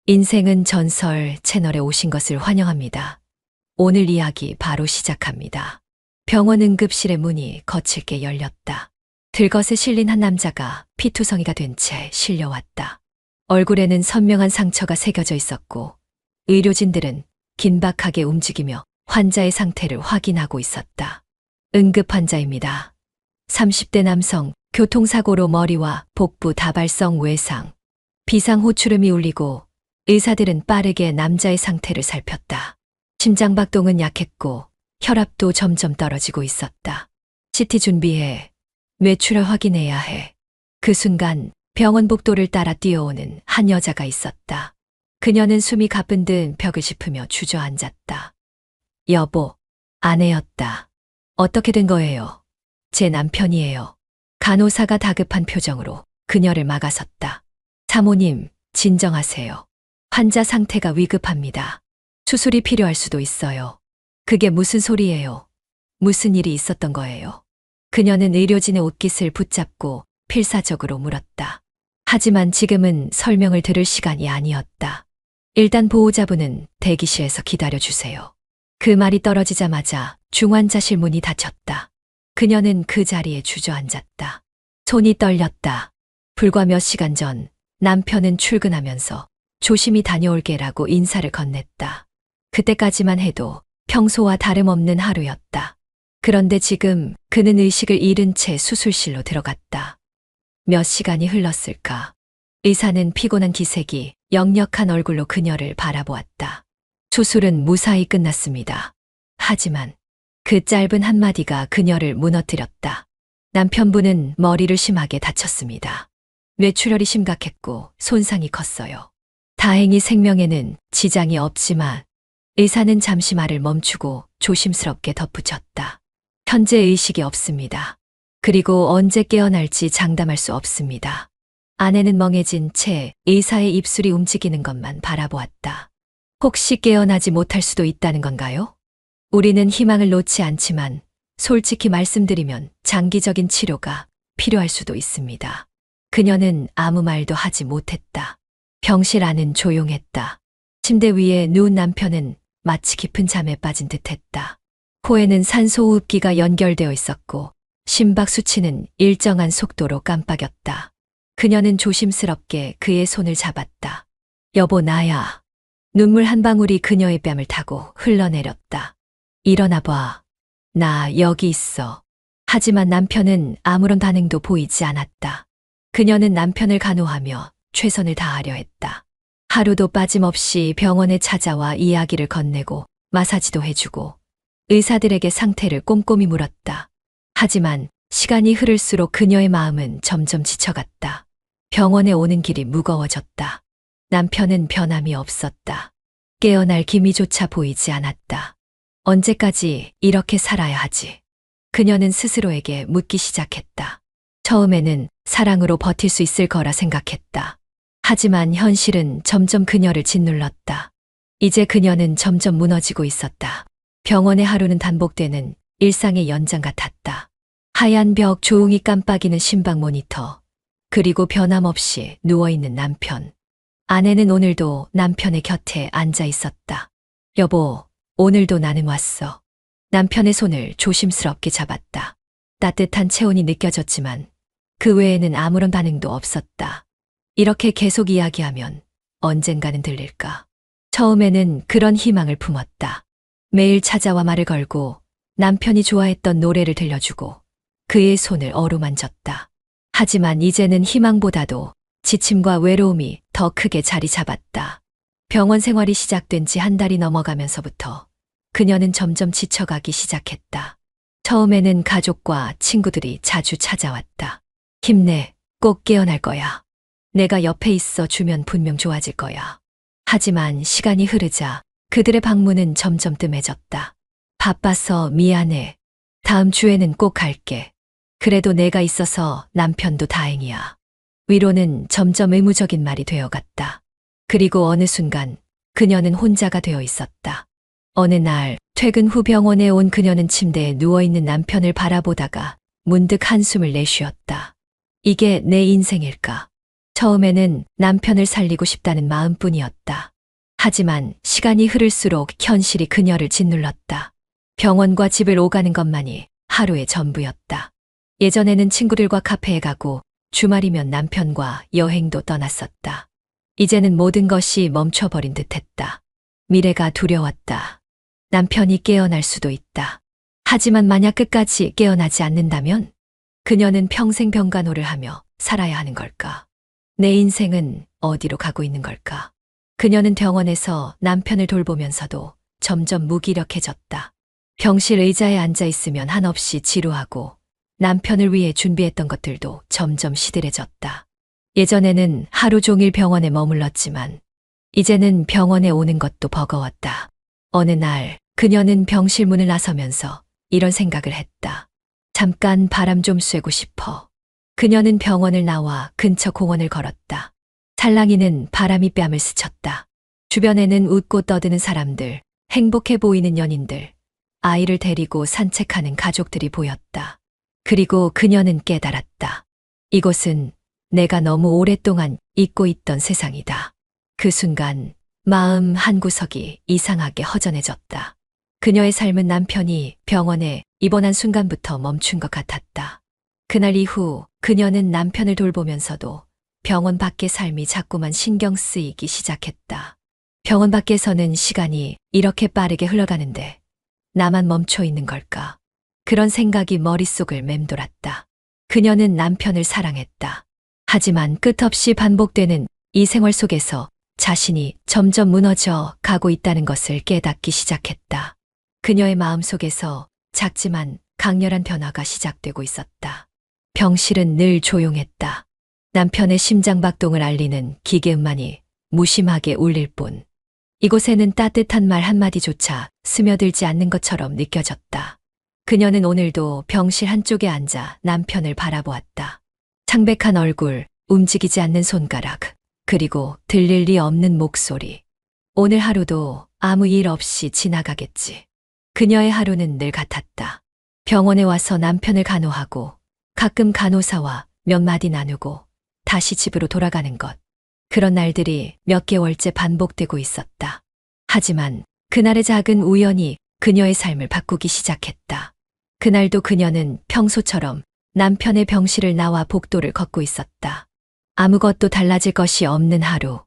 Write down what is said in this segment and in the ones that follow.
인생은 전설 채널에 오신 것을 환영합니다. 오늘 이야기 바로 시작합니다. 병원 응급실의 문이 거칠게 열렸다. 들것에 실린 한 남자가 피투성이가 된 채 실려왔다. 얼굴에는 선명한 상처가 새겨져 있었고 의료진들은 긴박하게 움직이며 환자의 상태를 확인하고 있었다. 응급 환자입니다. 30대 남성, 교통사고로 머리와 복부 다발성 외상, 비상 호출음이 울리고 의사들은 빠르게 남자의 상태를 살폈다. 심장박동은 약했고 혈압도 점점 떨어지고 있었다. CT 준비해. 뇌출혈 확인해야 해. 그 순간 병원 복도를 따라 뛰어오는 한 여자가 있었다. 그녀는 숨이 가쁜 듯 벽을 짚으며 주저앉았다. 여보, 아내였다. 어떻게 된 거예요? 제 남편이에요. 간호사가 다급한 표정으로 그녀를 막아섰다. 사모님, 진정하세요. 환자 상태가 위급합니다. 수술이 필요할 수도 있어요. 그게 무슨 소리예요? 무슨 일이 있었던 거예요? 그녀는 의료진의 옷깃을 붙잡고 필사적으로 물었다. 하지만 지금은 설명을 들을 시간이 아니었다. 일단 보호자분은 대기실에서 기다려주세요. 그 말이 떨어지자마자 중환자실 문이 닫혔다. 그녀는 그 자리에 주저앉았다. 손이 떨렸다. 불과 몇 시간 전 남편은 출근하면서 조심히 다녀올게라고 인사를 건넸다. 그때까지만 해도 평소와 다름없는 하루였다. 그런데 지금 그는 의식을 잃은 채 수술실로 들어갔다. 몇 시간이 흘렀을까? 의사는 피곤한 기색이 역력한 얼굴로 그녀를 바라보았다. 수술은 무사히 끝났습니다. 하지만 그 짧은 한마디가 그녀를 무너뜨렸다. 남편분은 머리를 심하게 다쳤습니다. 뇌출혈이 심각했고 손상이 컸어요. 다행히 생명에는 지장이 없지만 의사는 잠시 말을 멈추고 조심스럽게 덧붙였다. 현재 의식이 없습니다. 그리고 언제 깨어날지 장담할 수 없습니다. 아내는 멍해진 채 의사의 입술이 움직이는 것만 바라보았다. 혹시 깨어나지 못할 수도 있다는 건가요? 우리는 희망을 놓지 않지만 솔직히 말씀드리면 장기적인 치료가 필요할 수도 있습니다. 그녀는 아무 말도 하지 못했다. 병실 안은 조용했다. 침대 위에 누운 남편은 마치 깊은 잠에 빠진 듯했다. 코에는 산소호흡기가 연결되어 있었고 심박 수치는 일정한 속도로 깜빡였다. 그녀는 조심스럽게 그의 손을 잡았다. 여보, 나야. 눈물 한 방울이 그녀의 뺨을 타고 흘러내렸다. 일어나 봐. 나 여기 있어. 하지만 남편은 아무런 반응도 보이지 않았다. 그녀는 남편을 간호하며 최선을 다하려 했다. 하루도 빠짐없이 병원에 찾아와 이야기를 건네고 마사지도 해주고 의사들에게 상태를 꼼꼼히 물었다. 하지만 시간이 흐를수록 그녀의 마음은 점점 지쳐갔다. 병원에 오는 길이 무거워졌다. 남편은 변함이 없었다. 깨어날 기미조차 보이지 않았다. 언제까지 이렇게 살아야 하지? 그녀는 스스로에게 묻기 시작했다. 처음에는 사랑으로 버틸 수 있을 거라 생각했다. 하지만 현실은 점점 그녀를 짓눌렀다. 이제 그녀는 점점 무너지고 있었다. 병원의 하루는 반복되는 일상의 연장 같았다. 하얀 벽, 조용히 깜빡이는 심박 모니터, 그리고 변함없이 누워있는 남편. 아내는 오늘도 남편의 곁에 앉아 있었다. 여보, 오늘도 나는 왔어. 남편의 손을 조심스럽게 잡았다. 따뜻한 체온이 느껴졌지만 그 외에는 아무런 반응도 없었다. 이렇게 계속 이야기하면 언젠가는 들릴까? 처음에는 그런 희망을 품었다. 매일 찾아와 말을 걸고 남편이 좋아했던 노래를 들려주고 그의 손을 어루만졌다. 하지만 이제는 희망보다도 지침과 외로움이 더 크게 자리 잡았다. 병원 생활이 시작된 지 한 달이 넘어가면서부터 그녀는 점점 지쳐가기 시작했다. 처음에는 가족과 친구들이 자주 찾아왔다. 힘내, 꼭 깨어날 거야. 내가 옆에 있어 주면 분명 좋아질 거야. 하지만 시간이 흐르자 그들의 방문은 점점 뜸해졌다. 바빠서 미안해. 다음 주에는 꼭 갈게. 그래도 내가 있어서 남편도 다행이야. 위로는 점점 의무적인 말이 되어갔다. 그리고 어느 순간 그녀는 혼자가 되어 있었다. 어느 날 퇴근 후 병원에 온 그녀는 침대에 누워있는 남편을 바라보다가 문득 한숨을 내쉬었다. 이게 내 인생일까? 처음에는 남편을 살리고 싶다는 마음뿐이었다. 하지만 시간이 흐를수록 현실이 그녀를 짓눌렀다. 병원과 집을 오가는 것만이 하루의 전부였다. 예전에는 친구들과 카페에 가고 주말이면 남편과 여행도 떠났었다. 이제는 모든 것이 멈춰버린 듯했다. 미래가 두려웠다. 남편이 깨어날 수도 있다. 하지만 만약 끝까지 깨어나지 않는다면 그녀는 평생 병간호를 하며 살아야 하는 걸까? 내 인생은 어디로 가고 있는 걸까? 그녀는 병원에서 남편을 돌보면서도 점점 무기력해졌다. 병실 의자에 앉아 있으면 한없이 지루하고 남편을 위해 준비했던 것들도 점점 시들해졌다. 예전에는 하루 종일 병원에 머물렀지만 이제는 병원에 오는 것도 버거웠다. 어느 날 그녀는 병실 문을 나서면서 이런 생각을 했다. 잠깐 바람 좀 쐬고 싶어. 그녀는 병원을 나와 근처 공원을 걸었다. 살랑이는 바람이 뺨을 스쳤다. 주변에는 웃고 떠드는 사람들, 행복해 보이는 연인들, 아이를 데리고 산책하는 가족들이 보였다. 그리고 그녀는 깨달았다. 이곳은 내가 너무 오랫동안 잊고 있던 세상이다. 그 순간 마음 한구석이 이상하게 허전해졌다. 그녀의 삶은 남편이 병원에 입원한 순간부터 멈춘 것 같았다. 그날 이후 그녀는 남편을 돌보면서도 병원 밖의 삶이 자꾸만 신경 쓰이기 시작했다. 병원 밖에서는 시간이 이렇게 빠르게 흘러가는데 나만 멈춰 있는 걸까? 그런 생각이 머릿속을 맴돌았다. 그녀는 남편을 사랑했다. 하지만 끝없이 반복되는 이 생활 속에서 자신이 점점 무너져 가고 있다는 것을 깨닫기 시작했다. 그녀의 마음 속에서 작지만 강렬한 변화가 시작되고 있었다. 병실은 늘 조용했다. 남편의 심장박동을 알리는 기계음만이 무심하게 울릴 뿐. 이곳에는 따뜻한 말 한마디조차 스며들지 않는 것처럼 느껴졌다. 그녀는 오늘도 병실 한쪽에 앉아 남편을 바라보았다. 창백한 얼굴, 움직이지 않는 손가락, 그리고 들릴 리 없는 목소리. 오늘 하루도 아무 일 없이 지나가겠지. 그녀의 하루는 늘 같았다. 병원에 와서 남편을 간호하고 가끔 간호사와 몇 마디 나누고 다시 집으로 돌아가는 것. 그런 날들이 몇 개월째 반복되고 있었다. 하지만 그날의 작은 우연이 그녀의 삶을 바꾸기 시작했다. 그날도 그녀는 평소처럼 남편의 병실을 나와 복도를 걷고 있었다. 아무것도 달라질 것이 없는 하루.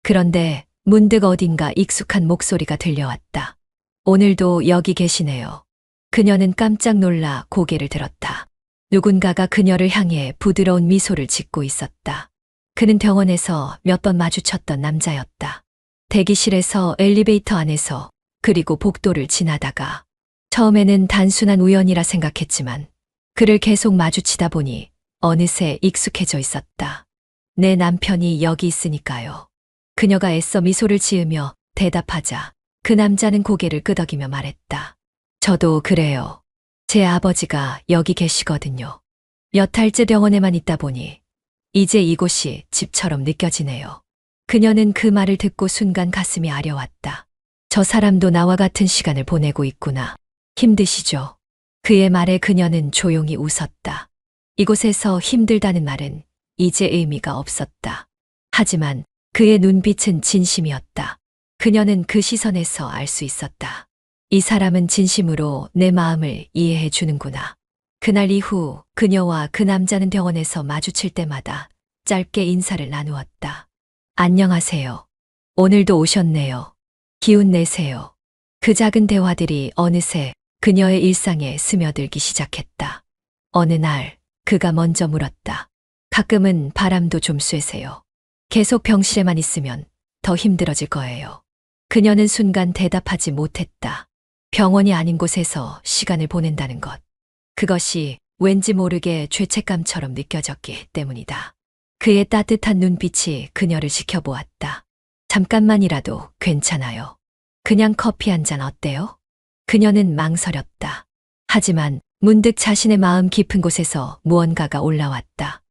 그런데 문득 어딘가 익숙한 목소리가 들려왔다. 오늘도 여기 계시네요. 그녀는 깜짝 놀라 고개를 들었다. 누군가가 그녀를 향해 부드러운 미소를 짓고 있었다. 그는 병원에서 몇 번 마주쳤던 남자였다. 대기실에서 엘리베이터 안에서 그리고 복도를 지나다가 처음에는 단순한 우연이라 생각했지만 그를 계속 마주치다 보니 어느새 익숙해져 있었다. 내 남편이 여기 있으니까요. 그녀가 애써 미소를 지으며 대답하자 그 남자는 고개를 끄덕이며 말했다. 저도 그래요. 제 아버지가 여기 계시거든요. 몇 달째 병원에만 있다 보니 이제 이곳이 집처럼 느껴지네요. 그녀는 그 말을 듣고 순간 가슴이 아려왔다. 저 사람도 나와 같은 시간을 보내고 있구나. 힘드시죠? 그의 말에 그녀는 조용히 웃었다. 이곳에서 힘들다는 말은 이제 의미가 없었다. 하지만 그의 눈빛은 진심이었다. 그녀는 그 시선에서 알 수 있었다. 이 사람은 진심으로 내 마음을 이해해 주는구나. 그날 이후 그녀와 그 남자는 병원에서 마주칠 때마다 짧게 인사를 나누었다. 안녕하세요. 오늘도 오셨네요. 기운 내세요. 그 작은 대화들이 어느새 그녀의 일상에 스며들기 시작했다. 어느 날 그가 먼저 물었다. 가끔은 바람도 좀 쐬세요. 계속 병실에만 있으면 더 힘들어질 거예요. 그녀는 순간 대답하지 못했다. 병원이 아닌 곳에서 시간을 보낸다는 것. 그것이 왠지 모르게 죄책감처럼 느껴졌기 때문이다. 그의 따뜻한 눈빛이 그녀를 지켜보았다. 잠깐만이라도 괜찮아요. 그냥 커피 한 잔 어때요? 그녀는 망설였다. 하지만 문득 자신의 마음 깊은 곳에서 무언가가 올라왔다.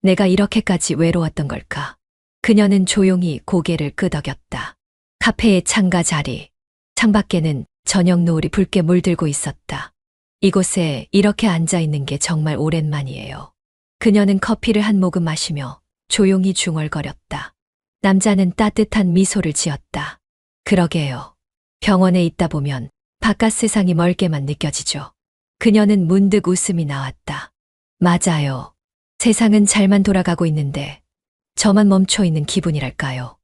내가 이렇게까지 외로웠던 걸까? 그녀는 조용히 고개를 끄덕였다. 카페의 창가 자리. 창밖에는 저녁 노을이 붉게 물들고 있었다. 이곳에 이렇게 앉아 있는 게 정말 오랜만이에요. 그녀는 커피를 한 모금 마시며 조용히 중얼거렸다. 남자는 따뜻한 미소를 지었다. 그러게요. 병원에 있다 보면 바깥 세상이 멀게만 느껴지죠. 그녀는 문득 웃음이 나왔다. 맞아요. 세상은 잘만 돌아가고 있는데 저만 멈춰 있는 기분이랄까요.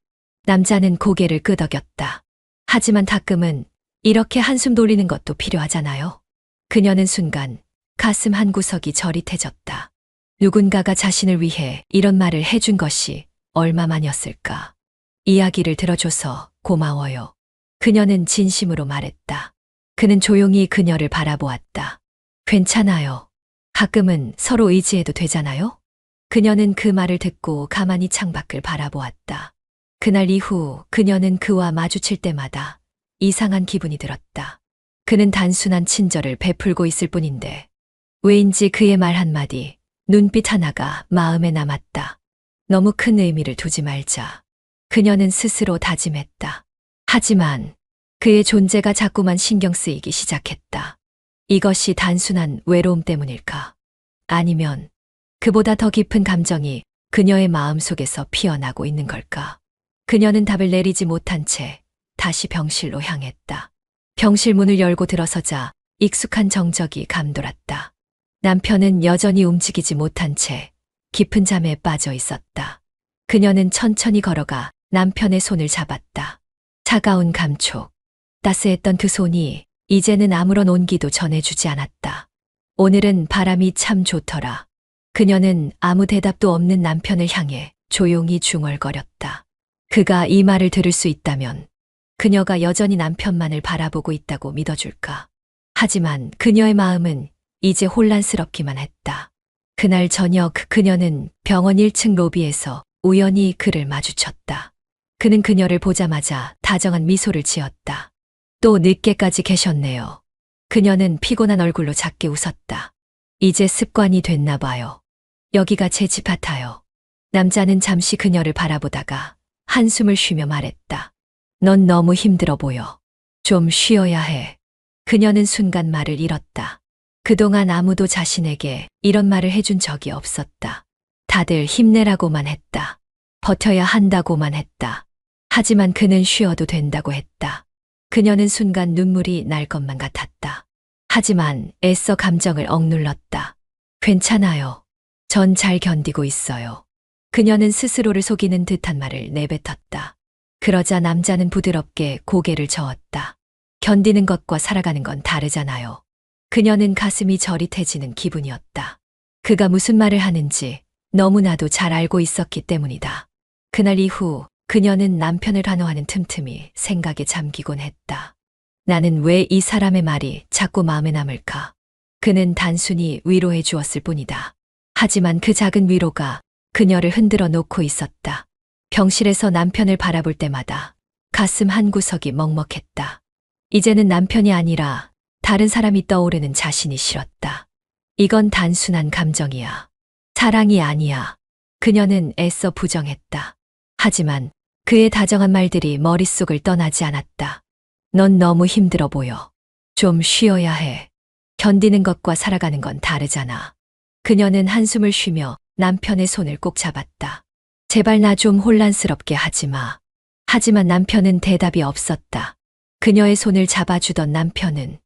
남자는 고개를 끄덕였다. 하지만 가끔은 이렇게 한숨 돌리는 것도 필요하잖아요. 그녀는 순간 가슴 한구석이 저릿해졌다. 누군가가 자신을 위해 이런 말을 해준 것이 얼마만이었을까. 이야기를 들어줘서 고마워요. 그녀는 진심으로 말했다. 그는 조용히 그녀를 바라보았다. 괜찮아요. 가끔은 서로 의지해도 되잖아요? 그녀는 그 말을 듣고 가만히 창밖을 바라보았다. 그날 이후 그녀는 그와 마주칠 때마다 이상한 기분이 들었다. 그는 단순한 친절을 베풀고 있을 뿐인데 왜인지 그의 말 한마디, 눈빛 하나가 마음에 남았다. 너무 큰 의미를 두지 말자. 그녀는 스스로 다짐했다. 하지만 그의 존재가 자꾸만 신경 쓰이기 시작했다. 이것이 단순한 외로움 때문일까? 아니면 그보다 더 깊은 감정이 그녀의 마음속에서 피어나고 있는 걸까? 그녀는 답을 내리지 못한 채 다시 병실로 향했다. 병실 문을 열고 들어서자 익숙한 정적이 감돌았다. 남편은 여전히 움직이지 못한 채 깊은 잠에 빠져 있었다. 그녀는 천천히 걸어가 남편의 손을 잡았다. 차가운 감촉, 따스했던 그 손이 이제는 아무런 온기도 전해주지 않았다. 오늘은 바람이 참 좋더라. 그녀는 아무 대답도 없는 남편을 향해 조용히 중얼거렸다. 그가 이 말을 들을 수 있다면 그녀가 여전히 남편만을 바라보고 있다고 믿어줄까. 하지만 그녀의 마음은 이제 혼란스럽기만 했다. 그날 저녁 그녀는 병원 1층 로비에서 우연히 그를 마주쳤다. 그는 그녀를 보자마자 다정한 미소를 지었다. 또 늦게까지 계셨네요. 그녀는 피곤한 얼굴로 작게 웃었다. 이제 습관이 됐나 봐요. 여기가 제 집 같아요. 남자는 잠시 그녀를 바라보다가 한숨을 쉬며 말했다. 넌 너무 힘들어 보여. 좀 쉬어야 해. 그녀는 순간 말을 잃었다. 그동안 아무도 자신에게 이런 말을 해준 적이 없었다. 다들 힘내라고만 했다. 버텨야 한다고만 했다. 하지만 그는 쉬어도 된다고 했다. 그녀는 순간 눈물이 날 것만 같았다. 하지만 애써 감정을 억눌렀다. 괜찮아요. 전 잘 견디고 있어요. 그녀는 스스로를 속이는 듯한 말을 내뱉었다. 그러자 남자는 부드럽게 고개를 저었다. 견디는 것과 살아가는 건 다르잖아요. 그녀는 가슴이 저릿해지는 기분이었다. 그가 무슨 말을 하는지 너무나도 잘 알고 있었기 때문이다. 그날 이후 그녀는 남편을 환호하는 틈틈이 생각에 잠기곤 했다. 나는 왜 이 사람의 말이 자꾸 마음에 남을까? 그는 단순히 위로해 주었을 뿐이다. 하지만 그 작은 위로가 그녀를 흔들어 놓고 있었다. 병실에서 남편을 바라볼 때마다 가슴 한구석이 먹먹했다. 이제는 남편이 아니라 다른 사람이 떠오르는 자신이 싫었다. 이건 단순한 감정이야. 사랑이 아니야. 그녀는 애써 부정했다. 하지만 그의 다정한 말들이 머릿속을 떠나지 않았다. 넌 너무 힘들어 보여. 좀 쉬어야 해. 견디는 것과 살아가는 건 다르잖아. 그녀는 한숨을 쉬며 남편의 손을 꼭 잡았다. 제발 나 좀 혼란스럽게 하지 마. 하지만 남편은 대답이 없었다. 그녀의 손을 잡아주던 남편은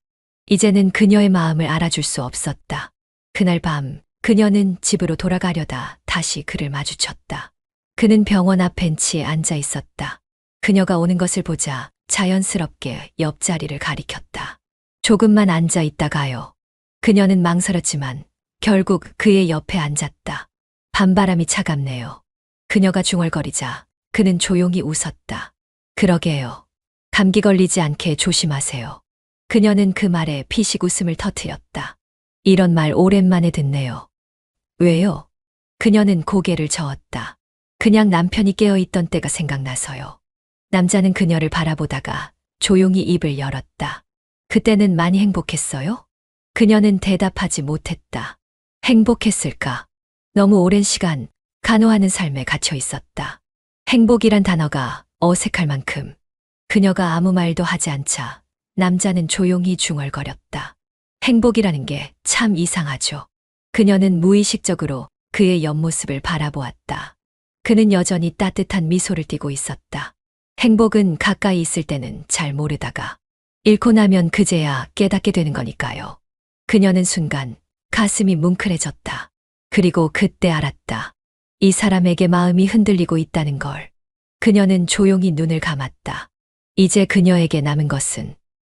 이제는 그녀의 마음을 알아줄 수 없었다. 그날 밤 그녀는 집으로 돌아가려다 다시 그를 마주쳤다. 그는 병원 앞 벤치에 앉아 있었다. 그녀가 오는 것을 보자 자연스럽게 옆자리를 가리켰다. 조금만 앉아 있다가요. 그녀는 망설였지만 결국 그의 옆에 앉았다. 밤바람이 차갑네요. 그녀가 중얼거리자 그는 조용히 웃었다. 그러게요. 감기 걸리지 않게 조심하세요. 그녀는 그 말에 피식 웃음을 터뜨렸다. 이런 말 오랜만에 듣네요. 왜요? 그녀는 고개를 저었다. 그냥 남편이 깨어있던 때가 생각나서요. 남자는 그녀를 바라보다가 조용히 입을 열었다. 그때는 많이 행복했어요? 그녀는 대답하지 못했다. 행복했을까? 너무 오랜 시간 간호하는 삶에 갇혀 있었다. 행복이란 단어가 어색할 만큼 그녀가 아무 말도 하지 않자 남자는 조용히 중얼거렸다. 행복이라는 게 참 이상하죠. 그녀는 무의식적으로 그의 옆모습을 바라보았다. 그는 여전히 따뜻한 미소를 띠고 있었다. 행복은 가까이 있을 때는 잘 모르다가 잃고 나면 그제야 깨닫게 되는 거니까요. 그녀는 순간 가슴이 뭉클해졌다. 그리고 그때 알았다. 이 사람에게 마음이 흔들리고 있다는 걸. 그녀는 조용히 눈을 감았다. 이제 그녀에게 남은 것은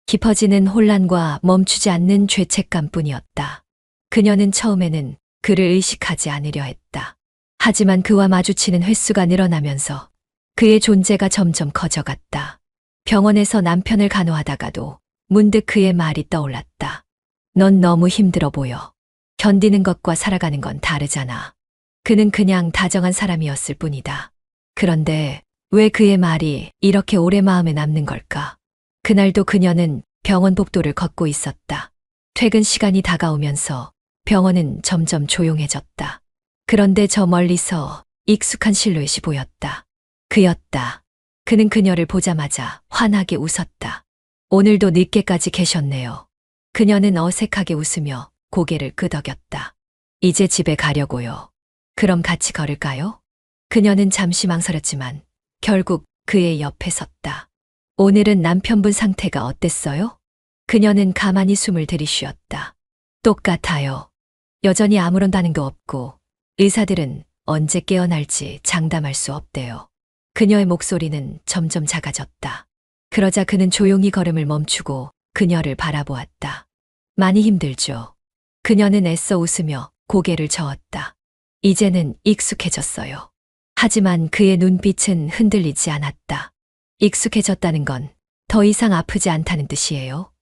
깊어지는 혼란과 멈추지 않는 죄책감뿐이었다. 그녀는 처음에는 그를 의식하지 않으려 했다. 하지만 그와 마주치는 횟수가 늘어나면서 그의 존재가 점점 커져갔다. 병원에서 남편을 간호하다가도 문득 그의 말이 떠올랐다. 넌 너무 힘들어 보여. 견디는 것과 살아가는 건 다르잖아. 그는 그냥 다정한 사람이었을 뿐이다. 그런데 왜 그의 말이 이렇게 오래 마음에 남는 걸까? 그날도 그녀는 병원 복도를 걷고 있었다. 퇴근 시간이 다가오면서 병원은 점점 조용해졌다. 그런데 저 멀리서 익숙한 실루엣이 보였다. 그였다. 그는 그녀를 보자마자 환하게 웃었다. 오늘도 늦게까지 계셨네요. 그녀는 어색하게 웃으며 고개를 끄덕였다. 이제 집에 가려고요. 그럼 같이 걸을까요? 그녀는 잠시 망설였지만 결국 그의 옆에 섰다. 오늘은 남편분 상태가 어땠어요? 그녀는 가만히 숨을 들이쉬었다. 똑같아요. 여전히 아무런 반응도 없고 의사들은 언제 깨어날지 장담할 수 없대요. 그녀의 목소리는 점점 작아졌다. 그러자 그는 조용히 걸음을 멈추고 그녀를 바라보았다. 많이 힘들죠. 그녀는 애써 웃으며 고개를 저었다. 이제는 익숙해졌어요. 하지만 그의 눈빛은 흔들리지 않았다. 익숙해졌다는 건 더 이상 아프지 않다는 뜻이에요?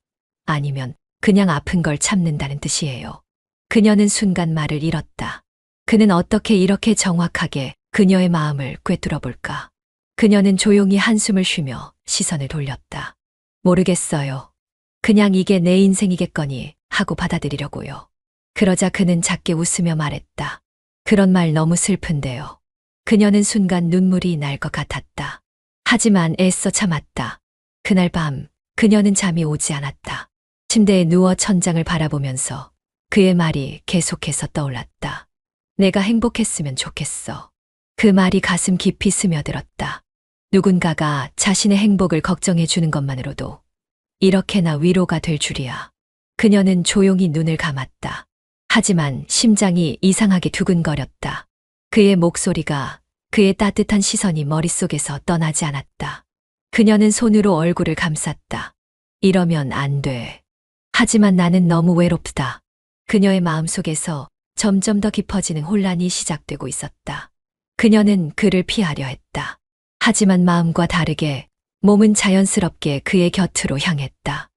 아니면 그냥 아픈 걸 참는다는 뜻이에요? 그녀는 순간 말을 잃었다. 그는 어떻게 이렇게 정확하게 그녀의 마음을 꿰뚫어 볼까? 그녀는 조용히 한숨을 쉬며 시선을 돌렸다. 모르겠어요. 그냥 이게 내 인생이겠거니 하고 받아들이려고요. 그러자 그는 작게 웃으며 말했다. 그런 말 너무 슬픈데요. 그녀는 순간 눈물이 날 것 같았다. 하지만 애써 참았다. 그날 밤 그녀는 잠이 오지 않았다. 침대에 누워 천장을 바라보면서 그의 말이 계속해서 떠올랐다. 내가 행복했으면 좋겠어. 그 말이 가슴 깊이 스며들었다. 누군가가 자신의 행복을 걱정해 주는 것만으로도 이렇게나 위로가 될 줄이야. 그녀는 조용히 눈을 감았다. 하지만 심장이 이상하게 두근거렸다. 그의 목소리가, 그의 따뜻한 시선이 머릿속에서 떠나지 않았다. 그녀는 손으로 얼굴을 감쌌다. 이러면 안 돼. 하지만 나는 너무 외롭다. 그녀의 마음속에서 점점 더 깊어지는 혼란이 시작되고 있었다. 그녀는 그를 피하려 했다. 하지만 마음과 다르게 몸은 자연스럽게 그의 곁으로 향했다.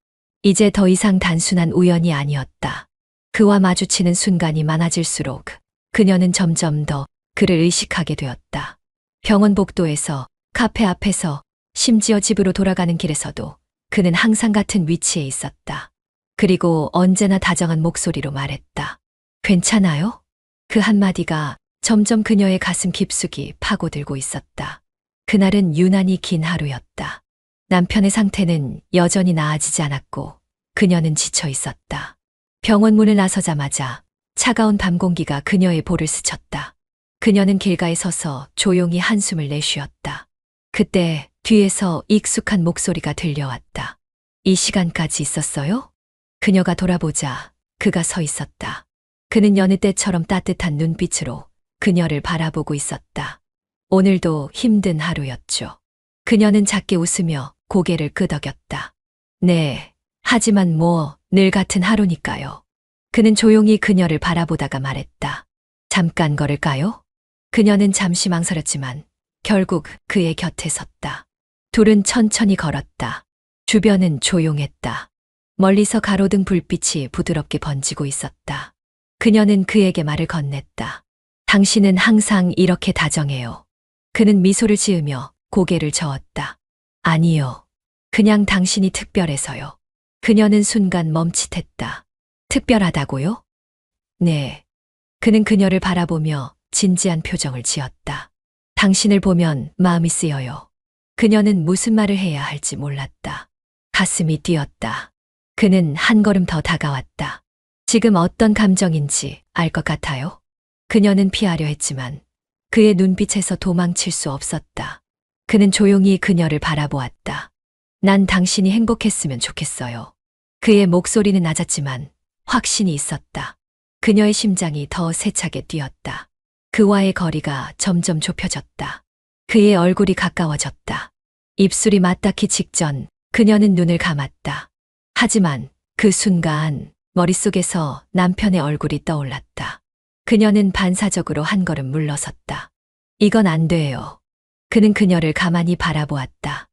이제 더 이상 단순한 우연이 아니었다. 그와 마주치는 순간이 많아질수록 그녀는 점점 더 그를 의식하게 되었다. 병원 복도에서, 카페 앞에서, 심지어 집으로 돌아가는 길에서도 그는 항상 같은 위치에 있었다. 그리고 언제나 다정한 목소리로 말했다. 괜찮아요? 그 한마디가 점점 그녀의 가슴 깊숙이 파고들고 있었다. 그날은 유난히 긴 하루였다. 남편의 상태는 여전히 나아지지 않았고 그녀는 지쳐 있었다. 병원 문을 나서자마자 차가운 밤 공기가 그녀의 볼을 스쳤다. 그녀는 길가에 서서 조용히 한숨을 내쉬었다. 그때 뒤에서 익숙한 목소리가 들려왔다. 이 시간까지 있었어요? 그녀가 돌아보자 그가 서 있었다. 그는 여느 때처럼 따뜻한 눈빛으로 그녀를 바라보고 있었다. 오늘도 힘든 하루였죠. 그녀는 작게 웃으며 고개를 끄덕였다. 네, 하지만 늘 같은 하루니까요. 그는 조용히 그녀를 바라보다가 말했다. 잠깐 걸을까요? 그녀는 잠시 망설였지만 결국 그의 곁에 섰다. 둘은 천천히 걸었다. 주변은 조용했다. 멀리서 가로등 불빛이 부드럽게 번지고 있었다. 그녀는 그에게 말을 건넸다. 당신은 항상 이렇게 다정해요. 그는 미소를 지으며 고개를 저었다. 아니요. 그냥 당신이 특별해서요. 그녀는 순간 멈칫했다. 특별하다고요? 네. 그는 그녀를 바라보며 진지한 표정을 지었다. 당신을 보면 마음이 쓰여요. 그녀는 무슨 말을 해야 할지 몰랐다. 가슴이 뛰었다. 그는 한 걸음 더 다가왔다. 지금 어떤 감정인지 알 것 같아요? 그녀는 피하려 했지만 그의 눈빛에서 도망칠 수 없었다. 그는 조용히 그녀를 바라보았다. 난 당신이 행복했으면 좋겠어요. 그의 목소리는 낮았지만 확신이 있었다. 그녀의 심장이 더 세차게 뛰었다. 그와의 거리가 점점 좁혀졌다. 그의 얼굴이 가까워졌다. 입술이 맞닿기 직전 그녀는 눈을 감았다. 하지만 그 순간 머릿속에서 남편의 얼굴이 떠올랐다. 그녀는 반사적으로 한 걸음 물러섰다. 이건 안 돼요. 그는 그녀를 가만히 바라보았다.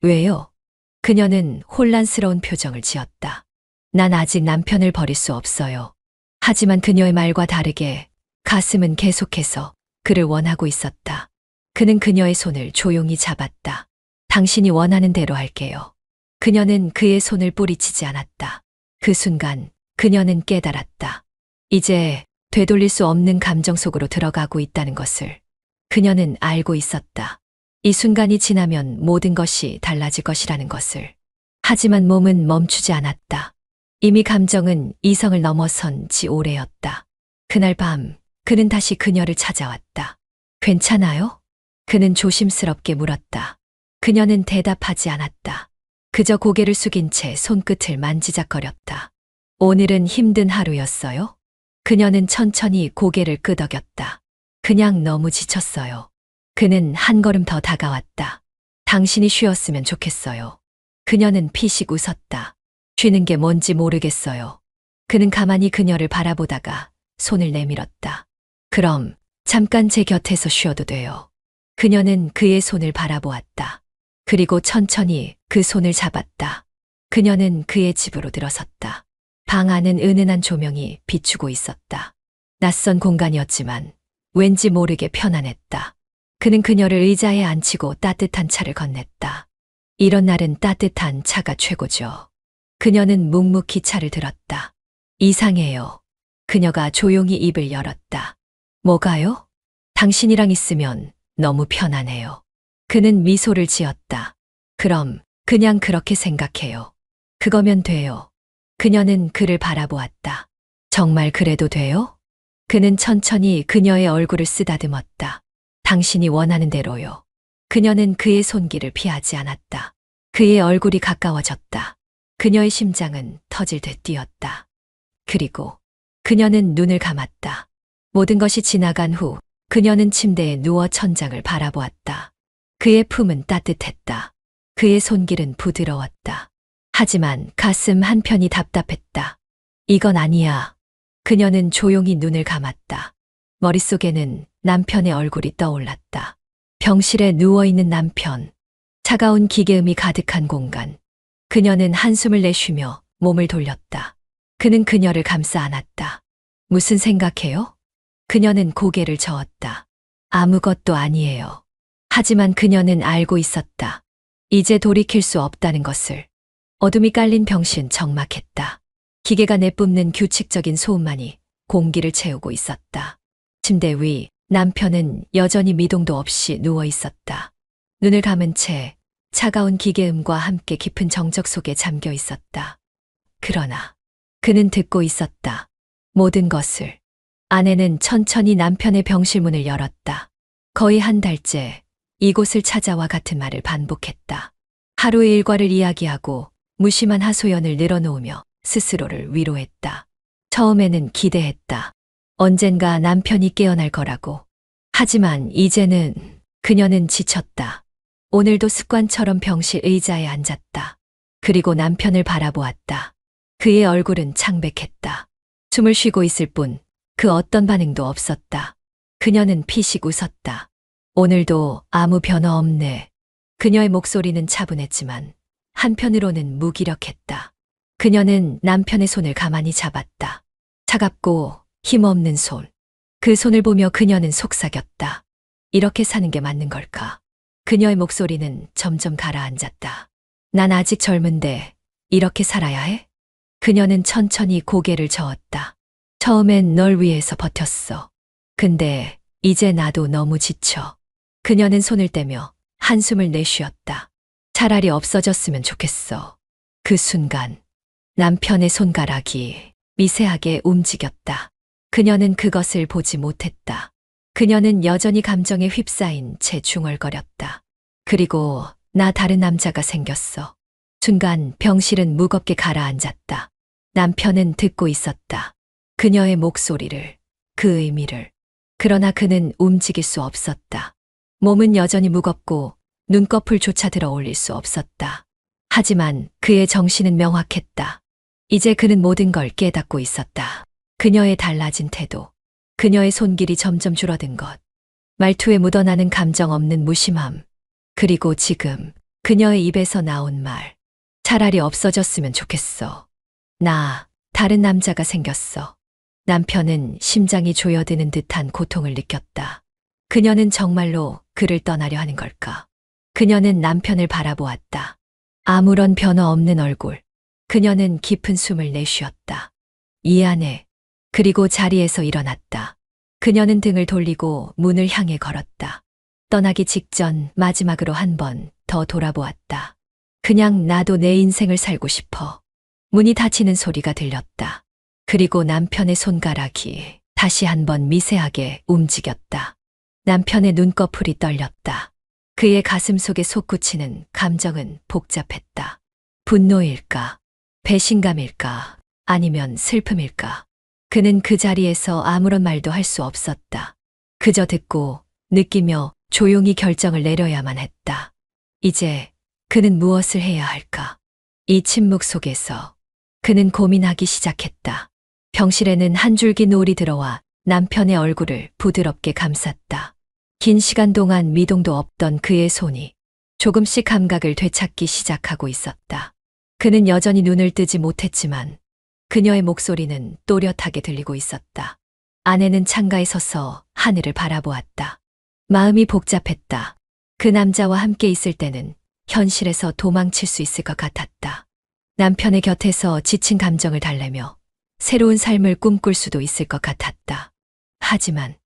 왜요? 그녀는 혼란스러운 표정을 지었다. 난 아직 남편을 버릴 수 없어요. 하지만 그녀의 말과 다르게 가슴은 계속해서 그를 원하고 있었다. 그는 그녀의 손을 조용히 잡았다. 당신이 원하는 대로 할게요. 그녀는 그의 손을 뿌리치지 않았다. 그 순간 그녀는 깨달았다. 이제 되돌릴 수 없는 감정 속으로 들어가고 있다는 것을 그녀는 알고 있었다. 이 순간이 지나면 모든 것이 달라질 것이라는 것을. 하지만 몸은 멈추지 않았다. 이미 감정은 이성을 넘어선 지 오래였다. 그날 밤 그는 다시 그녀를 찾아왔다. 괜찮아요? 그는 조심스럽게 물었다. 그녀는 대답하지 않았다. 그저 고개를 숙인 채 손끝을 만지작거렸다. 오늘은 힘든 하루였어요? 그녀는 천천히 고개를 끄덕였다. 그냥 너무 지쳤어요. 그는 한 걸음 더 다가왔다. 당신이 쉬었으면 좋겠어요. 그녀는 피식 웃었다. 쉬는 게 뭔지 모르겠어요. 그는 가만히 그녀를 바라보다가 손을 내밀었다. 그럼 잠깐 제 곁에서 쉬어도 돼요. 그녀는 그의 손을 바라보았다. 그리고 천천히 그 손을 잡았다. 그녀는 그의 집으로 들어섰다. 방 안은 은은한 조명이 비추고 있었다. 낯선 공간이었지만 왠지 모르게 편안했다. 그는 그녀를 의자에 앉히고 따뜻한 차를 건넸다. 이런 날은 따뜻한 차가 최고죠. 그녀는 묵묵히 차를 들었다. 이상해요. 그녀가 조용히 입을 열었다. 뭐가요? 당신이랑 있으면 너무 편안해요. 그는 미소를 지었다. 그럼 그냥 그렇게 생각해요. 그거면 돼요. 그녀는 그를 바라보았다. 정말 그래도 돼요? 그는 천천히 그녀의 얼굴을 쓰다듬었다. 당신이 원하는 대로요. 그녀는 그의 손길을 피하지 않았다. 그의 얼굴이 가까워졌다. 그녀의 심장은 터질 듯 뛰었다. 그리고 그녀는 눈을 감았다. 모든 것이 지나간 후 그녀는 침대에 누워 천장을 바라보았다. 그의 품은 따뜻했다. 그의 손길은 부드러웠다. 하지만 가슴 한편이 답답했다. 이건 아니야. 그녀는 조용히 눈을 감았다. 머릿속에는 남편의 얼굴이 떠올랐다. 병실에 누워있는 남편. 차가운 기계음이 가득한 공간. 그녀는 한숨을 내쉬며 몸을 돌렸다. 그는 그녀를 감싸 안았다. 무슨 생각해요? 그녀는 고개를 저었다. 아무것도 아니에요. 하지만 그녀는 알고 있었다. 이제 돌이킬 수 없다는 것을. 어둠이 깔린 병실은 적막했다. 기계가 내뿜는 규칙적인 소음만이 공기를 채우고 있었다. 침대 위 남편은 여전히 미동도 없이 누워 있었다. 눈을 감은 채 차가운 기계음과 함께 깊은 정적 속에 잠겨 있었다. 그러나 그는 듣고 있었다. 모든 것을. 아내는 천천히 남편의 병실 문을 열었다. 거의 한 달째 이곳을 찾아와 같은 말을 반복했다. 하루의 일과를 이야기하고 무심한 하소연을 늘어놓으며 스스로를 위로했다. 처음에는 기대했다. 언젠가 남편이 깨어날 거라고. 하지만 이제는 그녀는 지쳤다. 오늘도 습관처럼 병실 의자에 앉았다. 그리고 남편을 바라보았다. 그의 얼굴은 창백했다. 숨을 쉬고 있을 뿐 그 어떤 반응도 없었다. 그녀는 피식 웃었다. 오늘도 아무 변화 없네. 그녀의 목소리는 차분했지만 한편으로는 무기력했다. 그녀는 남편의 손을 가만히 잡았다. 차갑고 힘없는 손. 그 손을 보며 그녀는 속삭였다. 이렇게 사는 게 맞는 걸까? 그녀의 목소리는 점점 가라앉았다. 난 아직 젊은데 이렇게 살아야 해? 그녀는 천천히 고개를 저었다. 처음엔 널 위해서 버텼어. 근데 이제 나도 너무 지쳐. 그녀는 손을 떼며 한숨을 내쉬었다. 차라리 없어졌으면 좋겠어. 그 순간 남편의 손가락이 미세하게 움직였다. 그녀는 그것을 보지 못했다. 그녀는 여전히 감정에 휩싸인 채 중얼거렸다. 그리고 나 다른 남자가 생겼어. 순간 병실은 무겁게 가라앉았다. 남편은 듣고 있었다. 그녀의 목소리를, 그 의미를. 그러나 그는 움직일 수 없었다. 몸은 여전히 무겁고 눈꺼풀조차 들어 올릴 수 없었다. 하지만 그의 정신은 명확했다. 이제 그는 모든 걸 깨닫고 있었다. 그녀의 달라진 태도, 그녀의 손길이 점점 줄어든 것, 말투에 묻어나는 감정 없는 무심함, 그리고 지금 그녀의 입에서 나온 말. 차라리 없어졌으면 좋겠어. 나 다른 남자가 생겼어. 남편은 심장이 조여드는 듯한 고통을 느꼈다. 그녀는 정말로 그를 떠나려 하는 걸까? 그녀는 남편을 바라보았다. 아무런 변화 없는 얼굴. 그녀는 깊은 숨을 내쉬었다. 미안해. 그리고 자리에서 일어났다. 그녀는 등을 돌리고 문을 향해 걸었다. 떠나기 직전 마지막으로 한 번 더 돌아보았다. 그냥 나도 내 인생을 살고 싶어. 문이 닫히는 소리가 들렸다. 그리고 남편의 손가락이 다시 한 번 미세하게 움직였다. 남편의 눈꺼풀이 떨렸다. 그의 가슴 속에 솟구치는 감정은 복잡했다. 분노일까? 배신감일까? 아니면 슬픔일까? 그는 그 자리에서 아무런 말도 할 수 없었다. 그저 듣고 느끼며 조용히 결정을 내려야만 했다. 이제 그는 무엇을 해야 할까? 이 침묵 속에서 그는 고민하기 시작했다. 병실에는 한 줄기 노을이 들어와 남편의 얼굴을 부드럽게 감쌌다. 긴 시간 동안 미동도 없던 그의 손이 조금씩 감각을 되찾기 시작하고 있었다. 그는 여전히 눈을 뜨지 못했지만 그녀의 목소리는 또렷하게 들리고 있었다. 아내는 창가에 서서 하늘을 바라보았다. 마음이 복잡했다. 그 남자와 함께 있을 때는 현실에서 도망칠 수 있을 것 같았다. 남편의 곁에서 지친 감정을 달래며 새로운 삶을 꿈꿀 수도 있을 것 같았다. 하지만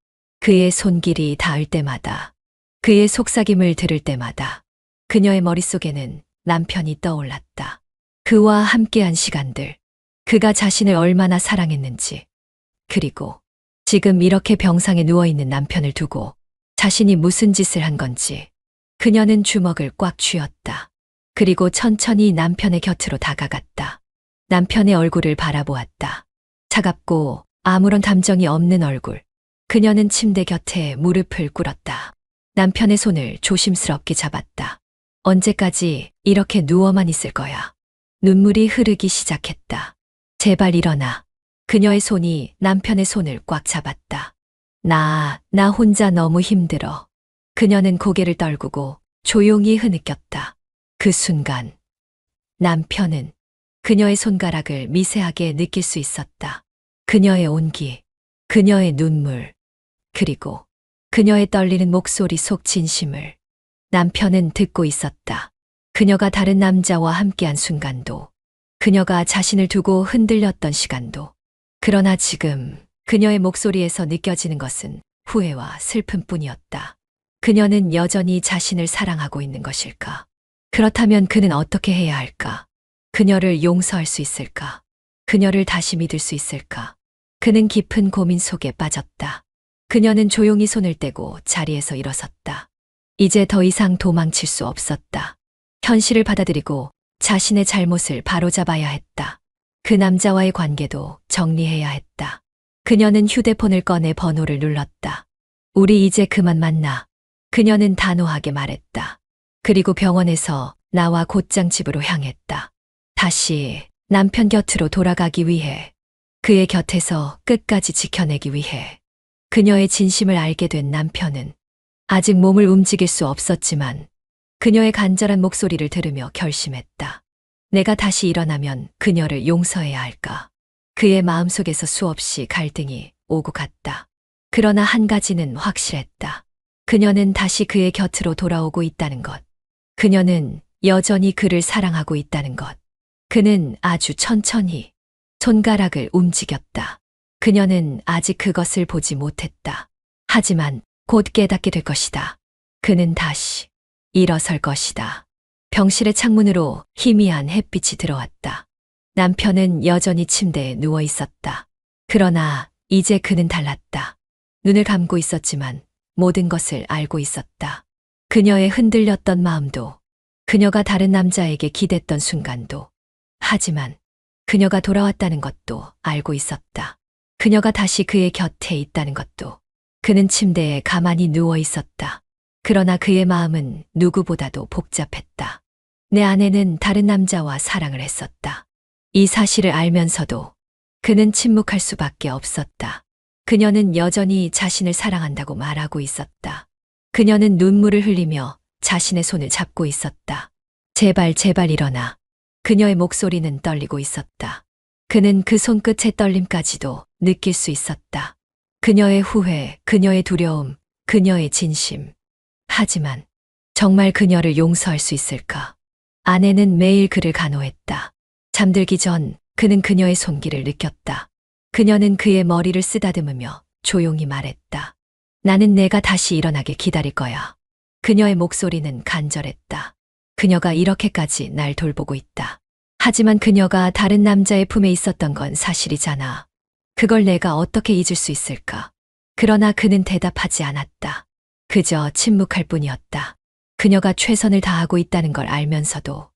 그의 손길이 닿을 때마다, 그의 속삭임을 들을 때마다 그녀의 머릿속에는 남편이 떠올랐다. 그와 함께한 시간들, 그가 자신을 얼마나 사랑했는지, 그리고 지금 이렇게 병상에 누워있는 남편을 두고 자신이 무슨 짓을 한 건지. 그녀는 주먹을 꽉 쥐었다. 그리고 천천히 남편의 곁으로 다가갔다. 남편의 얼굴을 바라보았다. 차갑고 아무런 감정이 없는 얼굴. 그녀는 침대 곁에 무릎을 꿇었다. 남편의 손을 조심스럽게 잡았다. 언제까지 이렇게 누워만 있을 거야? 눈물이 흐르기 시작했다. 제발 일어나. 그녀의 손이 남편의 손을 꽉 잡았다. 나 혼자 너무 힘들어. 그녀는 고개를 떨구고 조용히 흐느꼈다. 그 순간 남편은 그녀의 손가락을 미세하게 느낄 수 있었다. 그녀의 온기, 그녀의 눈물, 그리고 그녀의 떨리는 목소리 속 진심을 남편은 듣고 있었다. 그녀가 다른 남자와 함께한 순간도, 그녀가 자신을 두고 흔들렸던 시간도. 그러나 지금 그녀의 목소리에서 느껴지는 것은 후회와 슬픔뿐이었다. 그녀는 여전히 자신을 사랑하고 있는 것일까? 그렇다면 그는 어떻게 해야 할까? 그녀를 용서할 수 있을까? 그녀를 다시 믿을 수 있을까? 그는 깊은 고민 속에 빠졌다. 그녀는 조용히 손을 떼고 자리에서 일어섰다. 이제 더 이상 도망칠 수 없었다. 현실을 받아들이고 자신의 잘못을 바로잡아야 했다. 그 남자와의 관계도 정리해야 했다. 그녀는 휴대폰을 꺼내 번호를 눌렀다. 우리 이제 그만 만나. 그녀는 단호하게 말했다. 그리고 병원에서 나와 곧장 집으로 향했다. 다시 남편 곁으로 돌아가기 위해, 그의 곁에서 끝까지 지켜내기 위해. 그녀의 진심을 알게 된 남편은 아직 몸을 움직일 수 없었지만 그녀의 간절한 목소리를 들으며 결심했다. 내가 다시 일어나면 그녀를 용서해야 할까? 그의 마음속에서 수없이 갈등이 오고 갔다. 그러나 한 가지는 확실했다. 그녀는 다시 그의 곁으로 돌아오고 있다는 것. 그녀는 여전히 그를 사랑하고 있다는 것. 그는 아주 천천히 손가락을 움직였다. 그녀는 아직 그것을 보지 못했다. 하지만 곧 깨닫게 될 것이다. 그는 다시 일어설 것이다. 병실의 창문으로 희미한 햇빛이 들어왔다. 남편은 여전히 침대에 누워 있었다. 그러나 이제 그는 달랐다. 눈을 감고 있었지만 모든 것을 알고 있었다. 그녀의 흔들렸던 마음도, 그녀가 다른 남자에게 기댔던 순간도, 하지만 그녀가 돌아왔다는 것도 알고 있었다. 그녀가 다시 그의 곁에 있다는 것도. 그는 침대에 가만히 누워 있었다. 그러나 그의 마음은 누구보다도 복잡했다. 내 아내는 다른 남자와 사랑을 했었다. 이 사실을 알면서도 그는 침묵할 수밖에 없었다. 그녀는 여전히 자신을 사랑한다고 말하고 있었다. 그녀는 눈물을 흘리며 자신의 손을 잡고 있었다. 제발, 제발 일어나. 그녀의 목소리는 떨리고 있었다. 그는 그 손끝의 떨림까지도 느낄 수 있었다. 그녀의 후회, 그녀의 두려움, 그녀의 진심. 하지만 정말 그녀를 용서할 수 있을까? 아내는 매일 그를 간호했다. 잠들기 전 그는 그녀의 손길을 느꼈다. 그녀는 그의 머리를 쓰다듬으며 조용히 말했다. 나는 내가 다시 일어나게 기다릴 거야. 그녀의 목소리는 간절했다. 그녀가 이렇게까지 날 돌보고 있다. 하지만 그녀가 다른 남자의 품에 있었던 건 사실이잖아. 그걸 내가 어떻게 잊을 수 있을까? 그러나 그는 대답하지 않았다. 그저 침묵할 뿐이었다. 그녀가 최선을 다하고 있다는 걸 알면서도